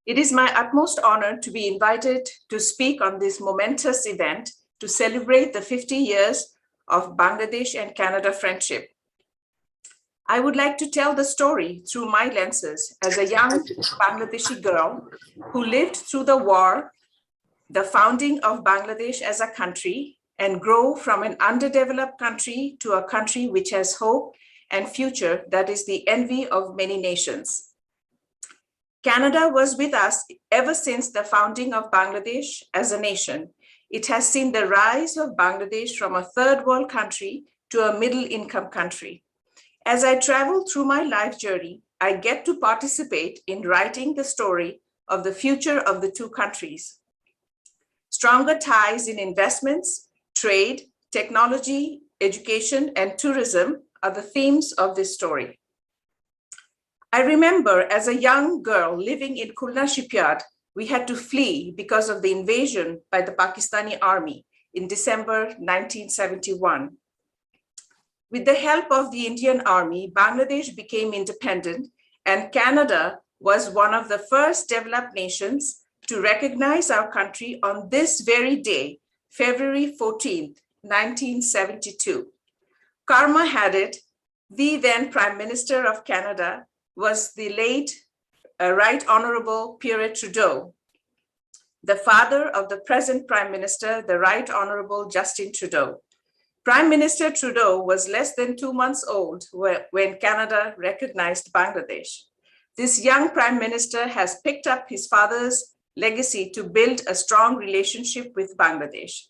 It is my utmost honor to be invited to speak on this momentous event to celebrate the 50 years of Bangladesh and Canada friendship. I would like to tell the story through my lenses as a young Bangladeshi girl who lived through the war, the founding of Bangladesh as a country, and grow from an underdeveloped country to a country which has hope and future that is the envy of many nations. Canada was with us ever since the founding of Bangladesh as a nation. It has seen the rise of Bangladesh from a third world country to a middle income country. As I travel through my life journey, I get to participate in writing the story of the future of the two countries. Stronger ties in investments, trade, technology, education, and tourism are the themes of this story. I remember as a young girl living in Khulna shipyard, we had to flee because of the invasion by the Pakistani army in December 1971. With the help of the Indian Army, Bangladesh became independent, and Canada was one of the first developed nations to recognize our country on this very day, February 14th, 1972. Karma had it, the then Prime Minister of Canada was the late Right Honorable Pierre Trudeau, the father of the present Prime Minister, the Right Honorable Justin Trudeau. Prime Minister Trudeau was less than 2 months old when Canada recognized Bangladesh. This young Prime Minister has picked up his father's legacy to build a strong relationship with Bangladesh.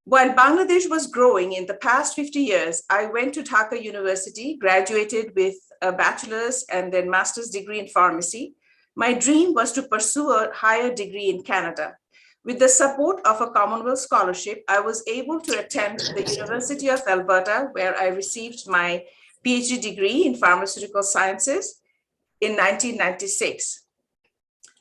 While Bangladesh was growing in the past 50 years, I went to Dhaka University, graduated with a bachelor's and then master's degree in pharmacy. My dream was to pursue a higher degree in Canada. With the support of a Commonwealth scholarship, I was able to attend the University of Alberta, where I received my PhD degree in pharmaceutical sciences in 1996.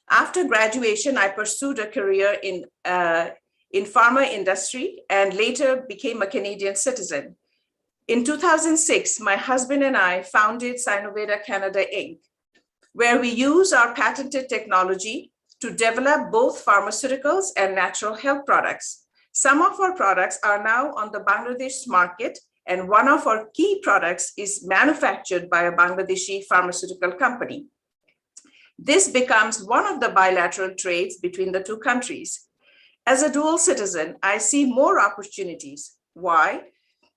After graduation, I pursued a career in pharma industry and later became a Canadian citizen. In 2006, my husband and I founded Sinoveda Canada Inc., where we use our patented technology to develop both pharmaceuticals and natural health products. Some of our products are now on the Bangladesh market, and one of our key products is manufactured by a Bangladeshi pharmaceutical company. This becomes one of the bilateral trades between the two countries. As a dual citizen, I see more opportunities. Why?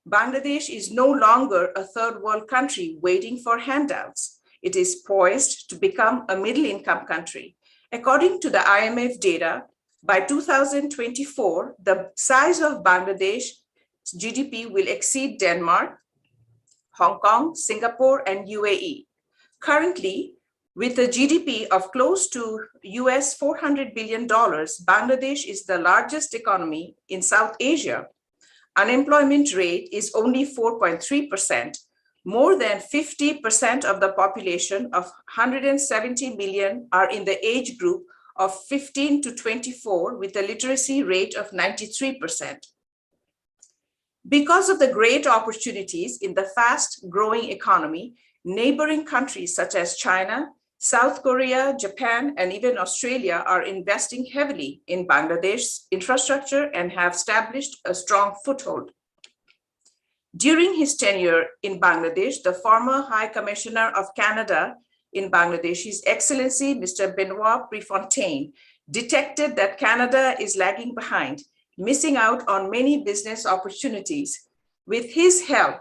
Bangladesh is no longer a third world country waiting for handouts. It is poised to become a middle income country. According to the IMF data, by 2024, the size of Bangladesh GDP will exceed Denmark, Hong Kong, Singapore, and UAE. Currently, with a GDP of close to US $400 billion, Bangladesh is the largest economy in South Asia. Unemployment rate is only 4.3%. More than 50% of the population of 170 million are in the age group of 15 to 24 with a literacy rate of 93%. Because of the great opportunities in the fast-growing economy, neighboring countries such as China, South Korea, Japan, and even Australia are investing heavily in Bangladesh's infrastructure and have established a strong foothold. During his tenure in Bangladesh, the former High Commissioner of Canada in Bangladesh, His Excellency Mr. Benoit Prefontaine, detected that Canada is lagging behind, missing out on many business opportunities. With his help,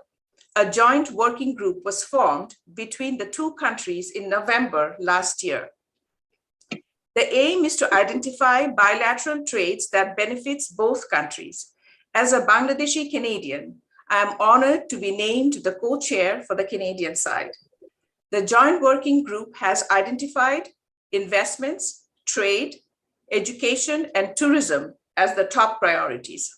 a joint working group was formed between the two countries in November last year. The aim is to identify bilateral trades that benefits both countries. As a Bangladeshi Canadian, I am honored to be named the co-chair for the Canadian side. The joint working group has identified investments, trade, education, and tourism as the top priorities.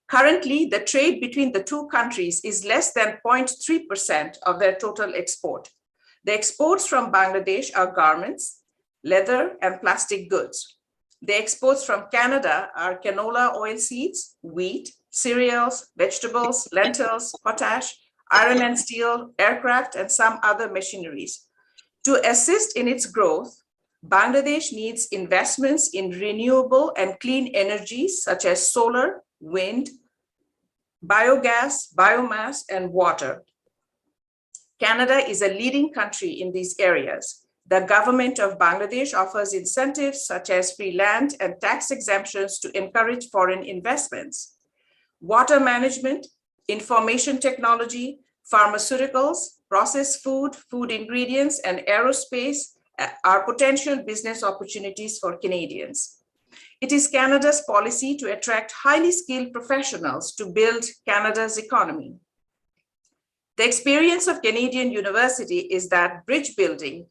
Currently, the trade between the two countries is less than 0.3% of their total export. The exports from Bangladesh are garments, leather, and plastic goods. The exports from Canada are canola oil seeds, wheat, cereals, vegetables, lentils, potash, iron and steel, aircraft, and some other machineries. To assist in its growth, Bangladesh needs investments in renewable and clean energies such as solar, wind, biogas, biomass, and water. Canada is a leading country in these areas. The government of Bangladesh offers incentives such as free land and tax exemptions to encourage foreign investments. Water management, information technology, pharmaceuticals, processed food, food ingredients, and aerospace are potential business opportunities for Canadians. It is Canada's policy to attract highly skilled professionals to build Canada's economy. The experience of Canadian University is that bridge building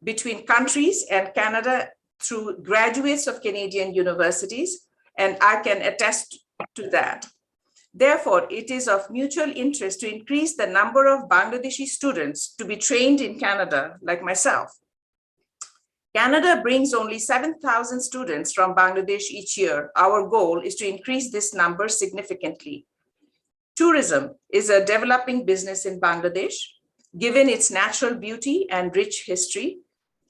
between countries and Canada through graduates of Canadian universities, and I can attest to that. Therefore, it is of mutual interest to increase the number of Bangladeshi students to be trained in Canada, like myself. Canada brings only 7,000 students from Bangladesh each year. Our goal is to increase this number significantly. Tourism is a developing business in Bangladesh. Given its natural beauty and rich history,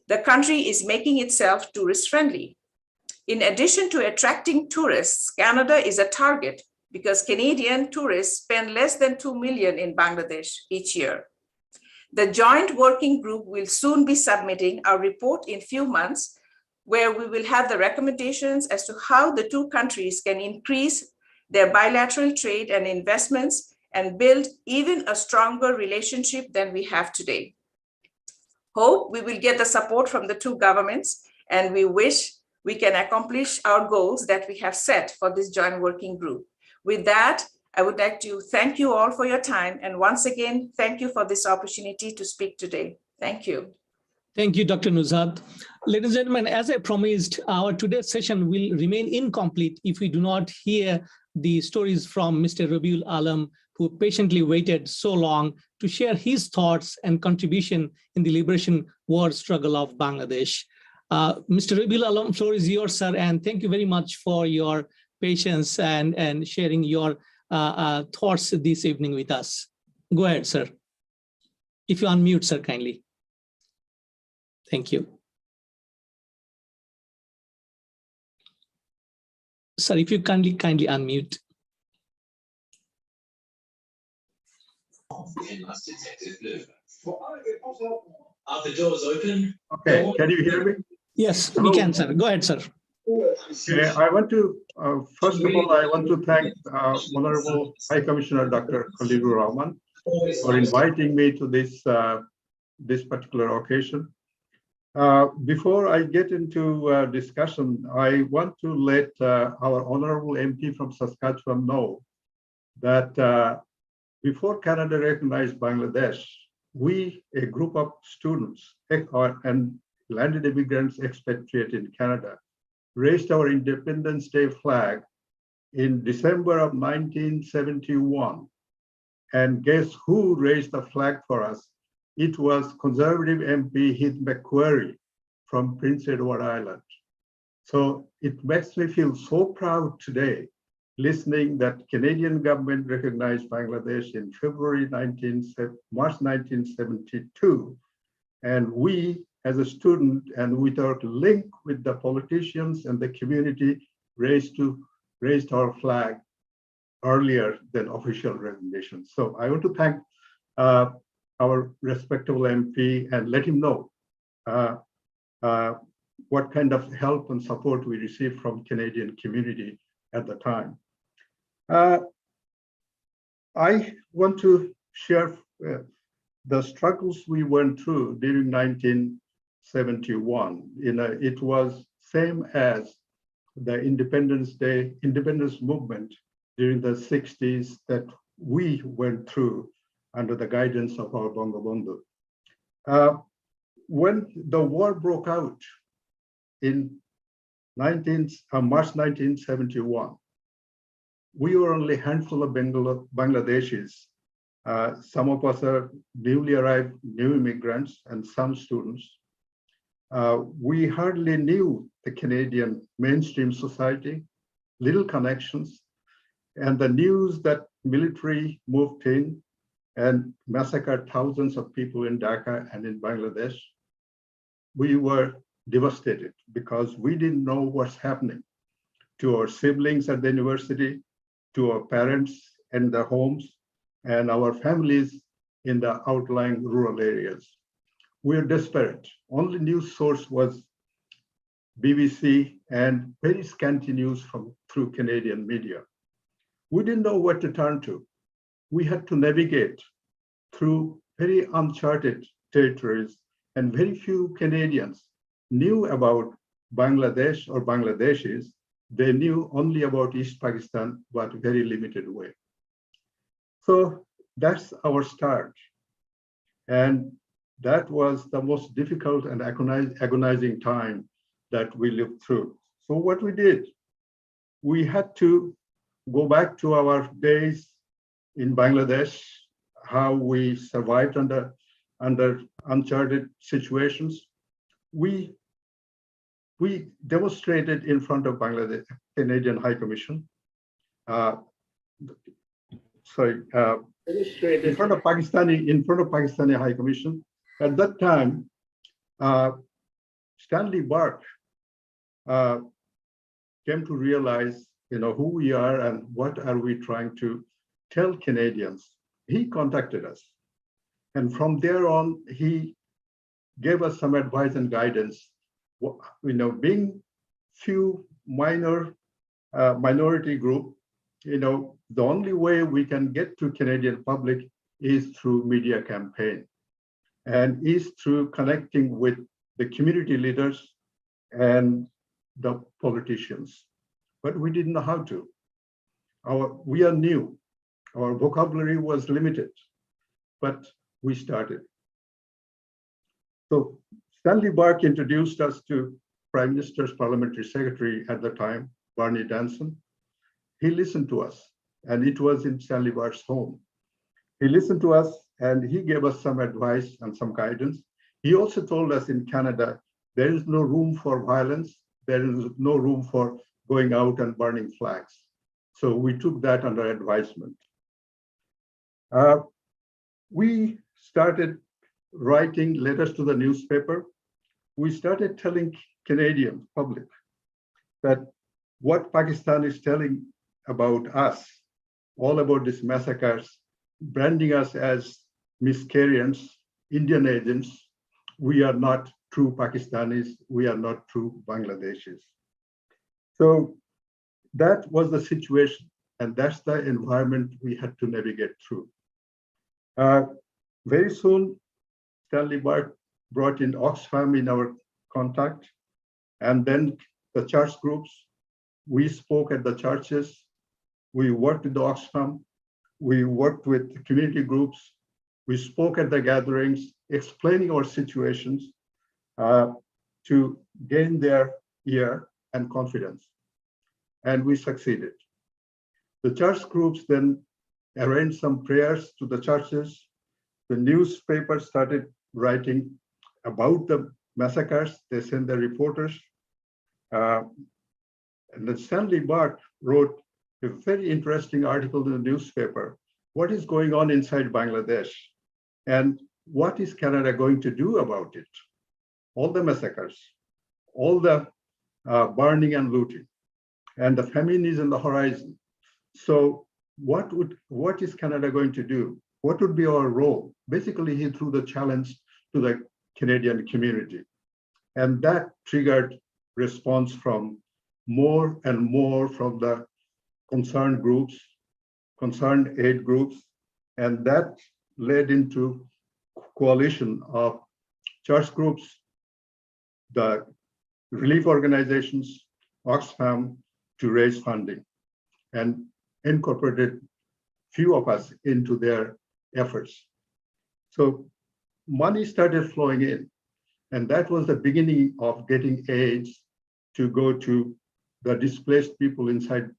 the country is making itself tourist-friendly. In addition to attracting tourists, Canada is a target because Canadian tourists spend less than 2 million in Bangladesh each year. The joint working group will soon be submitting a report in few months where we will have the recommendations as to how the two countries can increase their bilateral trade and investments and build even a stronger relationship than we have today. Hope we will get the support from the two governments, and we wish we can accomplish our goals that we have set for this joint working group. With that, I would like to thank you all for your time. And once again, thank you for this opportunity to speak today. Thank you. Thank you, Dr. Nuzhat. Ladies and gentlemen, as I promised, our today's session will remain incomplete if we do not hear the stories from Mr. Rabiul Alam, who patiently waited so long to share his thoughts and contribution in the liberation war struggle of Bangladesh. Mr. Rabiul Alam, floor is yours, sir, and thank you very much for your patience and sharing your thoughts this evening with us. Go ahead, sir. If you unmute, sir, kindly. Thank you. Sir, if you kindly unmute. Are the doors open? Okay, can you hear me? Yes, Hello. we can, sir. Go ahead, sir. Okay, I want to, first of all, I want to thank Honorable High Commissioner Dr. Khalilur Rahman for inviting me to this, this particular occasion. Before I get into discussion, I want to let our Honorable MP from Saskatchewan know that before Canada recognized Bangladesh, we, a group of students and landed immigrants expatriate in Canada, raised our Independence Day flag in December of 1971. And guess who raised the flag for us? It was Conservative MP Heath McQuarrie from Prince Edward Island. So it makes me feel so proud today, listening that Canadian government recognized Bangladesh in March 1972. And we, as a student and with our link with the politicians and the community, raised our flag earlier than official recognition. So I want to thank our respectable MP and let him know what kind of help and support we received from Canadian community at the time. I want to share the struggles we went through during 1971. It was same as the independence movement during the 60s that we went through under the guidance of our Bangabandhu. When the war broke out in March 1971, we were only a handful of Bangladeshis. Some of us are newly arrived new immigrants and some students. We hardly knew the Canadian mainstream society, little connections, and the news that military moved in and massacred thousands of people in Dhaka and in Bangladesh. We were devastated because we didn't know what's happening to our siblings at the university, to our parents in their homes, and our families in the outlying rural areas. We are desperate. Only news source was BBC and very scanty news through Canadian media. We didn't know what to turn to. We had to navigate through very uncharted territories, and very few Canadians knew about Bangladesh or Bangladeshis. They knew only about East Pakistan, but very limited way. So that's our start. And that was the most difficult and agonizing time that we lived through. So what we did, we had to go back to our days in Bangladesh, how we survived under uncharted situations. We demonstrated in front of Bangladesh Canadian High Commission. In front of Pakistani High Commission. At that time, Stanley Burke came to realize, who we are and what are we trying to tell Canadians. He contacted us, and from there on, he gave us some advice and guidance. Being few minority group, the only way we can get to Canadian public is through media campaign, and is through connecting with the community leaders and the politicians. But we didn't know how to. We are new. Our vocabulary was limited, but we started. So Stanley Burke introduced us to Prime Minister's Parliamentary Secretary at the time, Barney Danson. He listened to us, and it was in Stanley Burke's home. He listened to us, and he gave us some advice and some guidance. He also told us in Canada, there is no room for violence. There is no room for going out and burning flags. So we took that under advisement. We started writing letters to the newspaper. We started telling Canadian public that what Pakistan is telling about us, all about these massacres, branding us as miscreants, Indian agents. We are not true Pakistanis. We are not true Bangladeshis. So that was the situation, and that's the environment we had to navigate through. Very soon, Stanley Burke brought in Oxfam in our contact, and then the church groups. We spoke at the churches. We worked with the Oxfam. we worked with community groups. We spoke at the gatherings, explaining our situations to gain their ear and confidence. And we succeeded. The church groups then arranged some prayers to the churches. The newspapers started writing about the massacres. They sent their reporters. And then Stanley Bart wrote a very interesting article in the newspaper. What is going on inside Bangladesh? And what is Canada going to do about it? All the massacres, all the burning and looting, and the famine is on the horizon. So what is Canada going to do? What would be our role? Basically, he threw the challenge to the Canadian community. And that triggered response from more and more from the concerned groups, concerned aid groups, and that led into coalition of church groups, the relief organizations, Oxfam, to raise funding, and incorporated few of us into their efforts. So money started flowing in, and that was the beginning of getting aid to go to the displaced people inside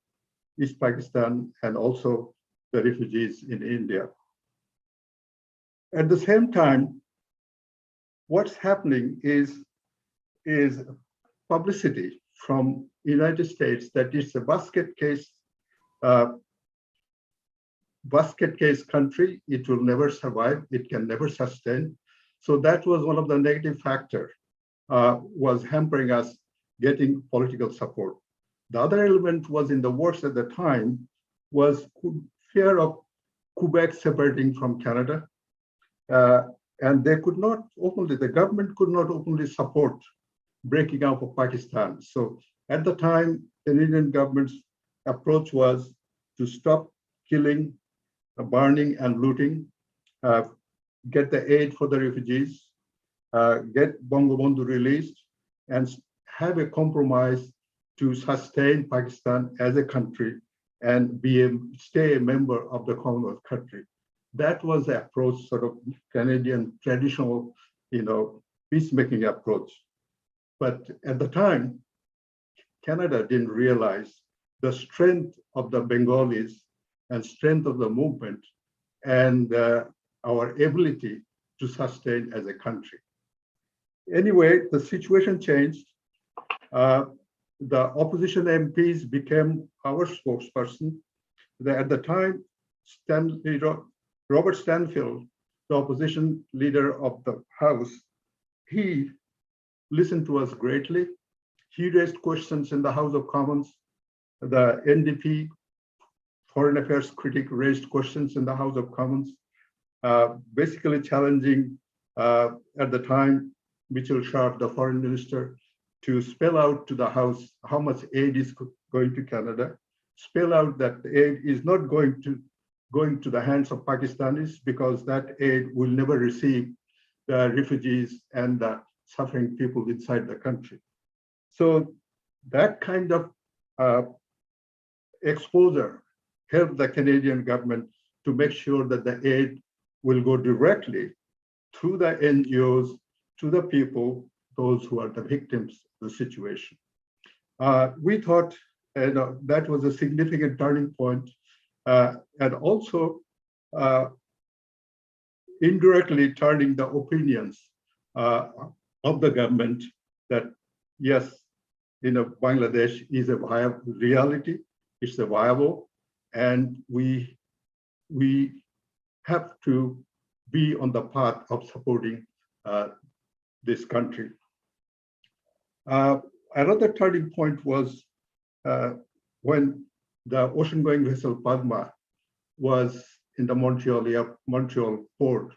East Pakistan and also the refugees in India. At the same time, what's happening is publicity from United States that it's a basket case country. It will never survive. It can never sustain. So that was one of the negative factors was hampering us getting political support. The other element was in the works at the time was fear of Quebec separating from Canada. And they could not openly, the government could not openly support breaking up of Pakistan. So at the time, the Indian government's approach was to stop killing, burning and looting, get the aid for the refugees, get Bangabandhu released, and have a compromise to sustain Pakistan as a country and stay a member of the Commonwealth country. That was the approach, sort of Canadian traditional, peacemaking approach. But at the time, Canada didn't realize the strength of the Bengalis and strength of the movement and our ability to sustain as a country. Anyway, the situation changed. The opposition MPs became our spokesperson. At the time, Robert Stanfield, the opposition leader of the House, he listened to us greatly. He raised questions in the House of Commons. The NDP foreign affairs critic raised questions in the House of Commons, basically challenging at the time Mitchell Sharp, the foreign minister, to spell out to the House how much aid is going to Canada, spell out that aid is not going to the hands of Pakistanis because that aid will never receive the refugees and the suffering people inside the country. So that kind of exposure helped the Canadian government to make sure that the aid will go directly through the NGOs to the people, those who are the victims of the situation. We thought that was a significant turning point, and also indirectly turning the opinions of the government that yes, Bangladesh is a viable reality, it's a viable, and we have to be on the path of supporting this country. Another turning point was when the ocean-going vessel Padma was in the Montreal port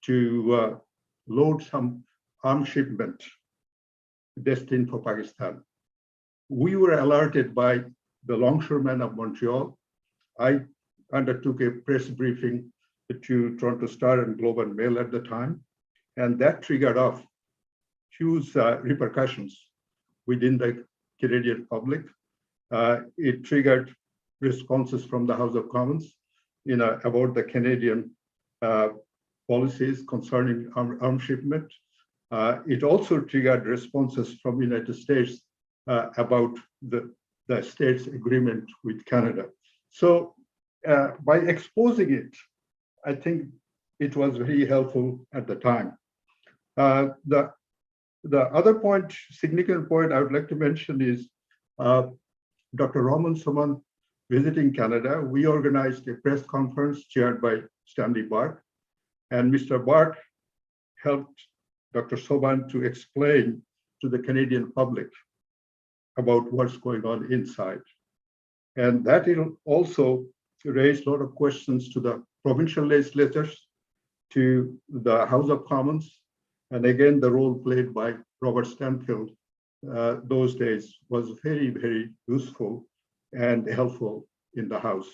to load some arms shipment destined for Pakistan. We were alerted by the longshoremen of Montreal. I undertook a press briefing to Toronto Star and Globe and Mail at the time, and that triggered off huge repercussions within the Canadian public. It triggered responses from the House of Commons. about the Canadian policies concerning arms shipment. It also triggered responses from the United States about the state's agreement with Canada. So by exposing it, I think it was very helpful at the time. The other point, significant point I would like to mention is Dr. Rahman Soman visiting Canada. We organized a press conference chaired by Stanley Bart, and Mr. Bart helped Dr. Soman to explain to the Canadian public about what's going on inside. And that also raised a lot of questions to the provincial legislators, to the House of Commons, and again, the role played by Robert Stanfield those days was very, very useful and helpful in the House.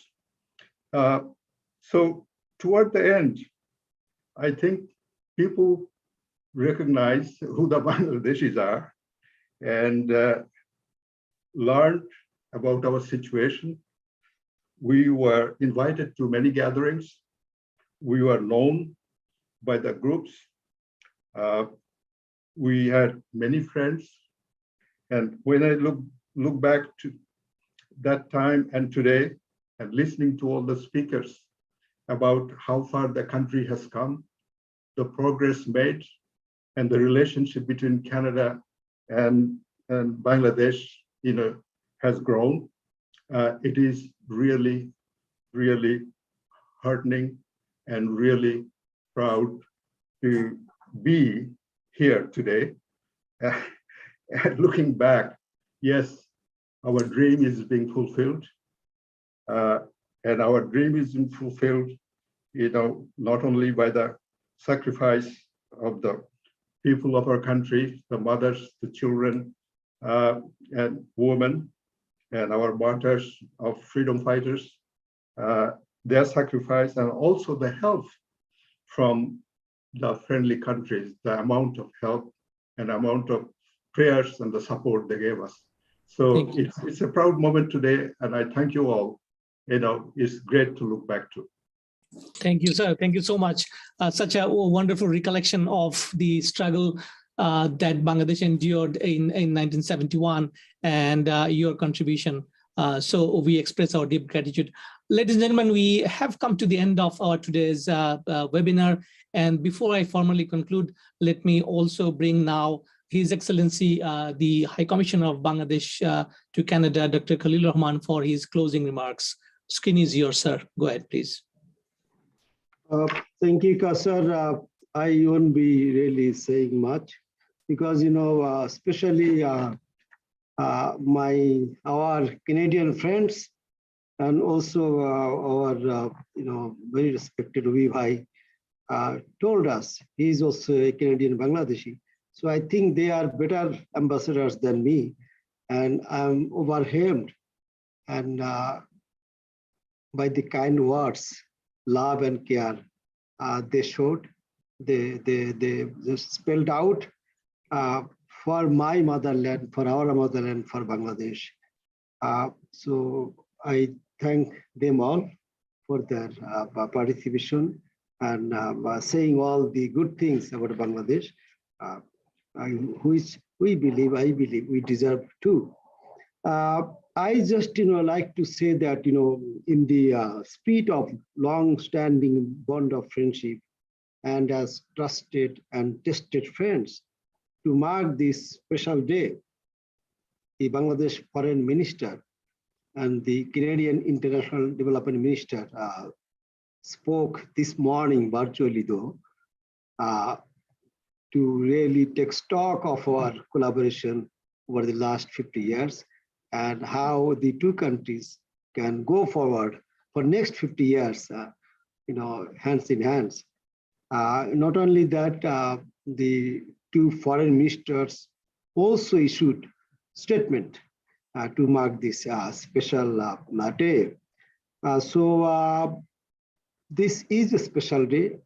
So toward the end, I think people recognize who the Bangladeshis are and learned about our situation. We were invited to many gatherings. We were known by the groups. We had many friends. And when I look back to that time and today, and listening to all the speakers about how far the country has come, the progress made, and the relationship between Canada and Bangladesh, has grown. It is really, really heartening and really proud to be here today. And looking back, yes, our dream is being fulfilled. And our dream is being fulfilled, not only by the sacrifice of the people of our country, the mothers, the children, and women, and our martyrs of freedom fighters, their sacrifice, and also the help from the friendly countries, the amount of help and amount of prayers and the support they gave us. So it's a proud moment today, and I thank you all. It's great to look back to. Thank you, sir. Thank you so much. Such a wonderful recollection of the struggle that Bangladesh endured in 1971 and your contribution. So we express our deep gratitude. Ladies and gentlemen, we have come to the end of our today's webinar. And before I formally conclude, let me also bring now His Excellency, the High Commissioner of Bangladesh to Canada, Dr. Khalil Rahman, for his closing remarks. Screen is yours, sir. Go ahead, please. Thank you, Kasar. I won't be really saying much because, especially our Canadian friends and also our, very respected Bhai told us he's also a Canadian Bangladeshi. So I think they are better ambassadors than me, and I'm overwhelmed and by the kind words, love and care they showed. They just spelled out for my motherland, for our motherland, for Bangladesh. So I thank them all for their participation and saying all the good things about Bangladesh, which I believe we deserve too. I just like to say that in the spirit of long-standing bond of friendship and as trusted and tested friends, to mark this special day, the Bangladesh Foreign Minister and the Canadian International Development Minister spoke this morning virtually though, to really take stock of our collaboration over the last 50 years and how the two countries can go forward for next 50 years, hands in hands. Not only that, the two foreign ministers also issued statement to mark this special day. So this is a special day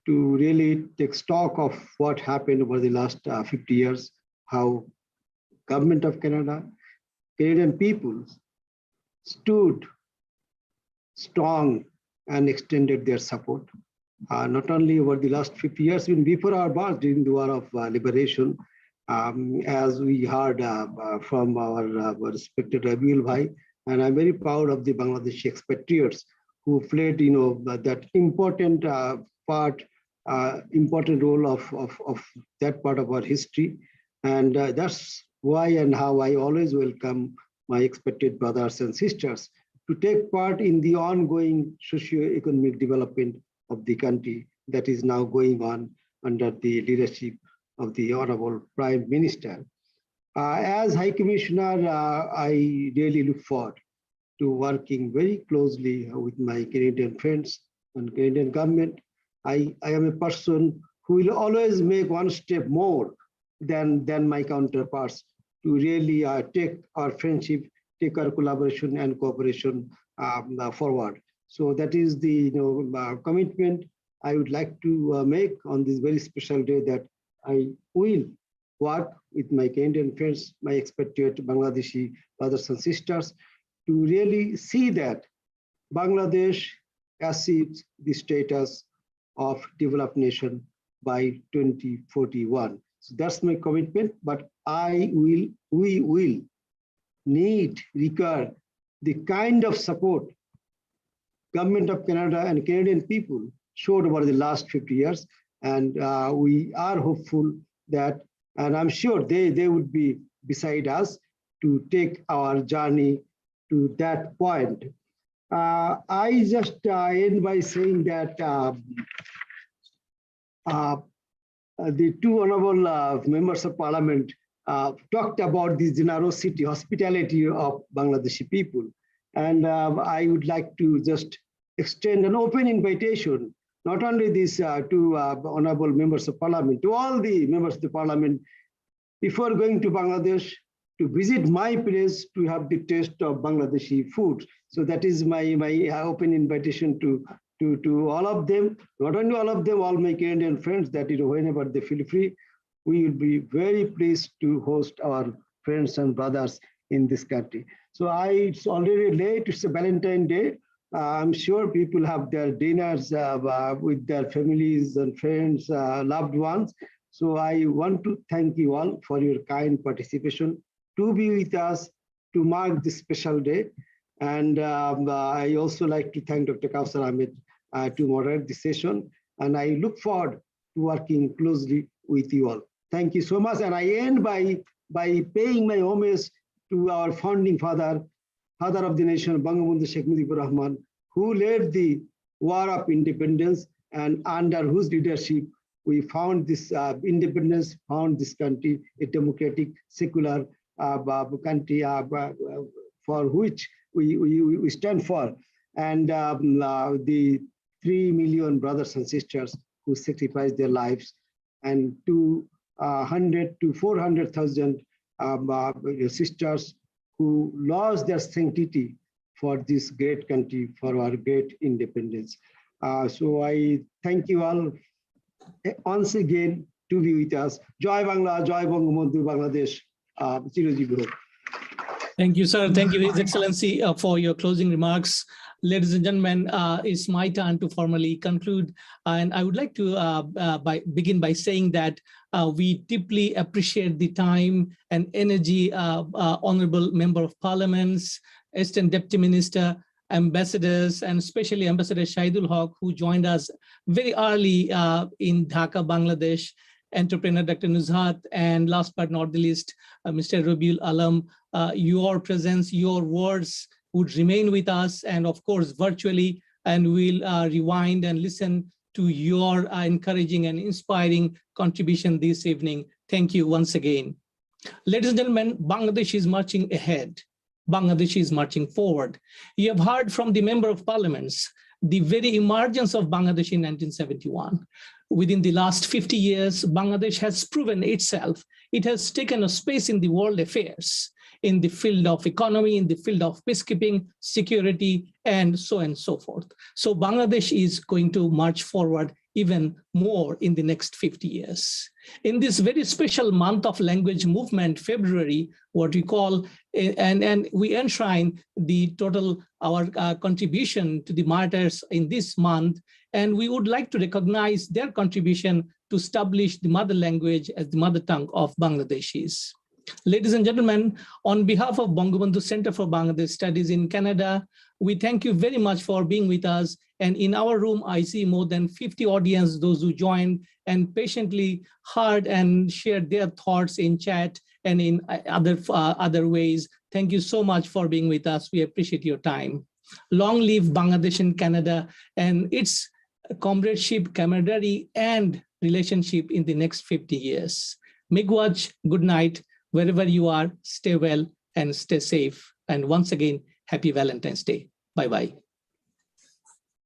to really take stock of what happened over the last 50 years, how government of Canada, Canadian people stood strong and extended their support. Not only over the last 50 years, even before our birth, during the War of Liberation, as we heard from our respected Rabiul Bhai, and I'm very proud of the Bangladeshi expatriates who played, that important important role of that part of our history. And that's why and how I always welcome my expatriate brothers and sisters to take part in the ongoing socio-economic development of the country that is now going on under the leadership of the Honorable Prime Minister. As High Commissioner, I really look forward to working very closely with my Canadian friends and Canadian government. I am a person who will always make one step more than my counterparts to really take our friendship, take our collaboration and cooperation forward. So that is the commitment I would like to make on this very special day, that I will work with my Canadian friends, my expatriate Bangladeshi brothers and sisters, to really see that Bangladesh achieves the status of developed nation by 2041. So that's my commitment, but we will require the kind of support Government of Canada and Canadian people showed over the last 50 years. And we are hopeful that, and I'm sure they would be beside us to take our journey to that point. I just end by saying that the two honorable members of parliament talked about the generosity, hospitality of Bangladeshi people. And I would like to just extend an open invitation, not only these two honorable members of parliament, to all the members of the parliament, before going to Bangladesh, to visit my place to have the taste of Bangladeshi food. So that is my open invitation to all of them, not only all of them, all my Canadian friends, that whenever they feel free, we will be very pleased to host our friends and brothers in this country. So it's already late, it's a Valentine's Day. I'm sure people have their dinners with their families and friends, loved ones. So I want to thank you all for your kind participation, to be with us, to mark this special day. And I also like to thank Dr. Kausar Ahmed to moderate the session. And I look forward to working closely with you all. Thank you so much. And I end by paying my homage to our founding father of the nation, Bangabandhu Sheikh Mujibur Rahman, who led the War of Independence, and under whose leadership we found this independence, found this country a democratic, secular country for which we stand for. And the 3 million brothers and sisters who sacrificed their lives, and 200 to 400,000 sisters who lost their sanctity for this great country, for our great independence. So I thank you all once again to be with us. Jai Bangla, Jai Bangabandhu, Bangladesh. Chirojiv. Thank you, sir. Thank you, His Excellency, for your closing remarks. Ladies and gentlemen, it's my turn to formally conclude. And I would like to begin by saying that we deeply appreciate the time and energy of Honorable Member of Parliaments, Assistant Deputy Minister, ambassadors, and especially Ambassador Shahid Al-Haq, who joined us very early in Dhaka, Bangladesh, entrepreneur Dr. Nuzhat, and last but not the least, Mr. Rabiul Alam. Your presence, your words would remain with us, and of course virtually, and we'll rewind and listen to your encouraging and inspiring contribution this evening. Thank you once again. Ladies and gentlemen, Bangladesh is marching ahead. Bangladesh is marching forward. You have heard from the Member of Parliaments the very emergence of Bangladesh in 1971. Within the last 50 years, Bangladesh has proven itself. It has taken a space in the world affairs, in the field of economy, in the field of peacekeeping, security, and so on and so forth. So Bangladesh is going to march forward even more in the next 50 years. In this very special month of language movement, February, what we call, and we enshrine the total, our contribution to the martyrs in this month, and we would like to recognize their contribution to establish the mother language as the mother tongue of Bangladeshis. Ladies and gentlemen, on behalf of Bangabandhu Center for Bangladesh Studies in Canada, we thank you very much for being with us. And in our room, I see more than 50 audience, those who joined and patiently heard and shared their thoughts in chat and in other ways. Thank you so much for being with us. We appreciate your time. Long live Bangladesh and Canada and its comradeship, camaraderie, and relationship in the next 50 years. Miigwech, good night. Wherever you are, stay well and stay safe. And once again, happy Valentine's Day. Bye-bye.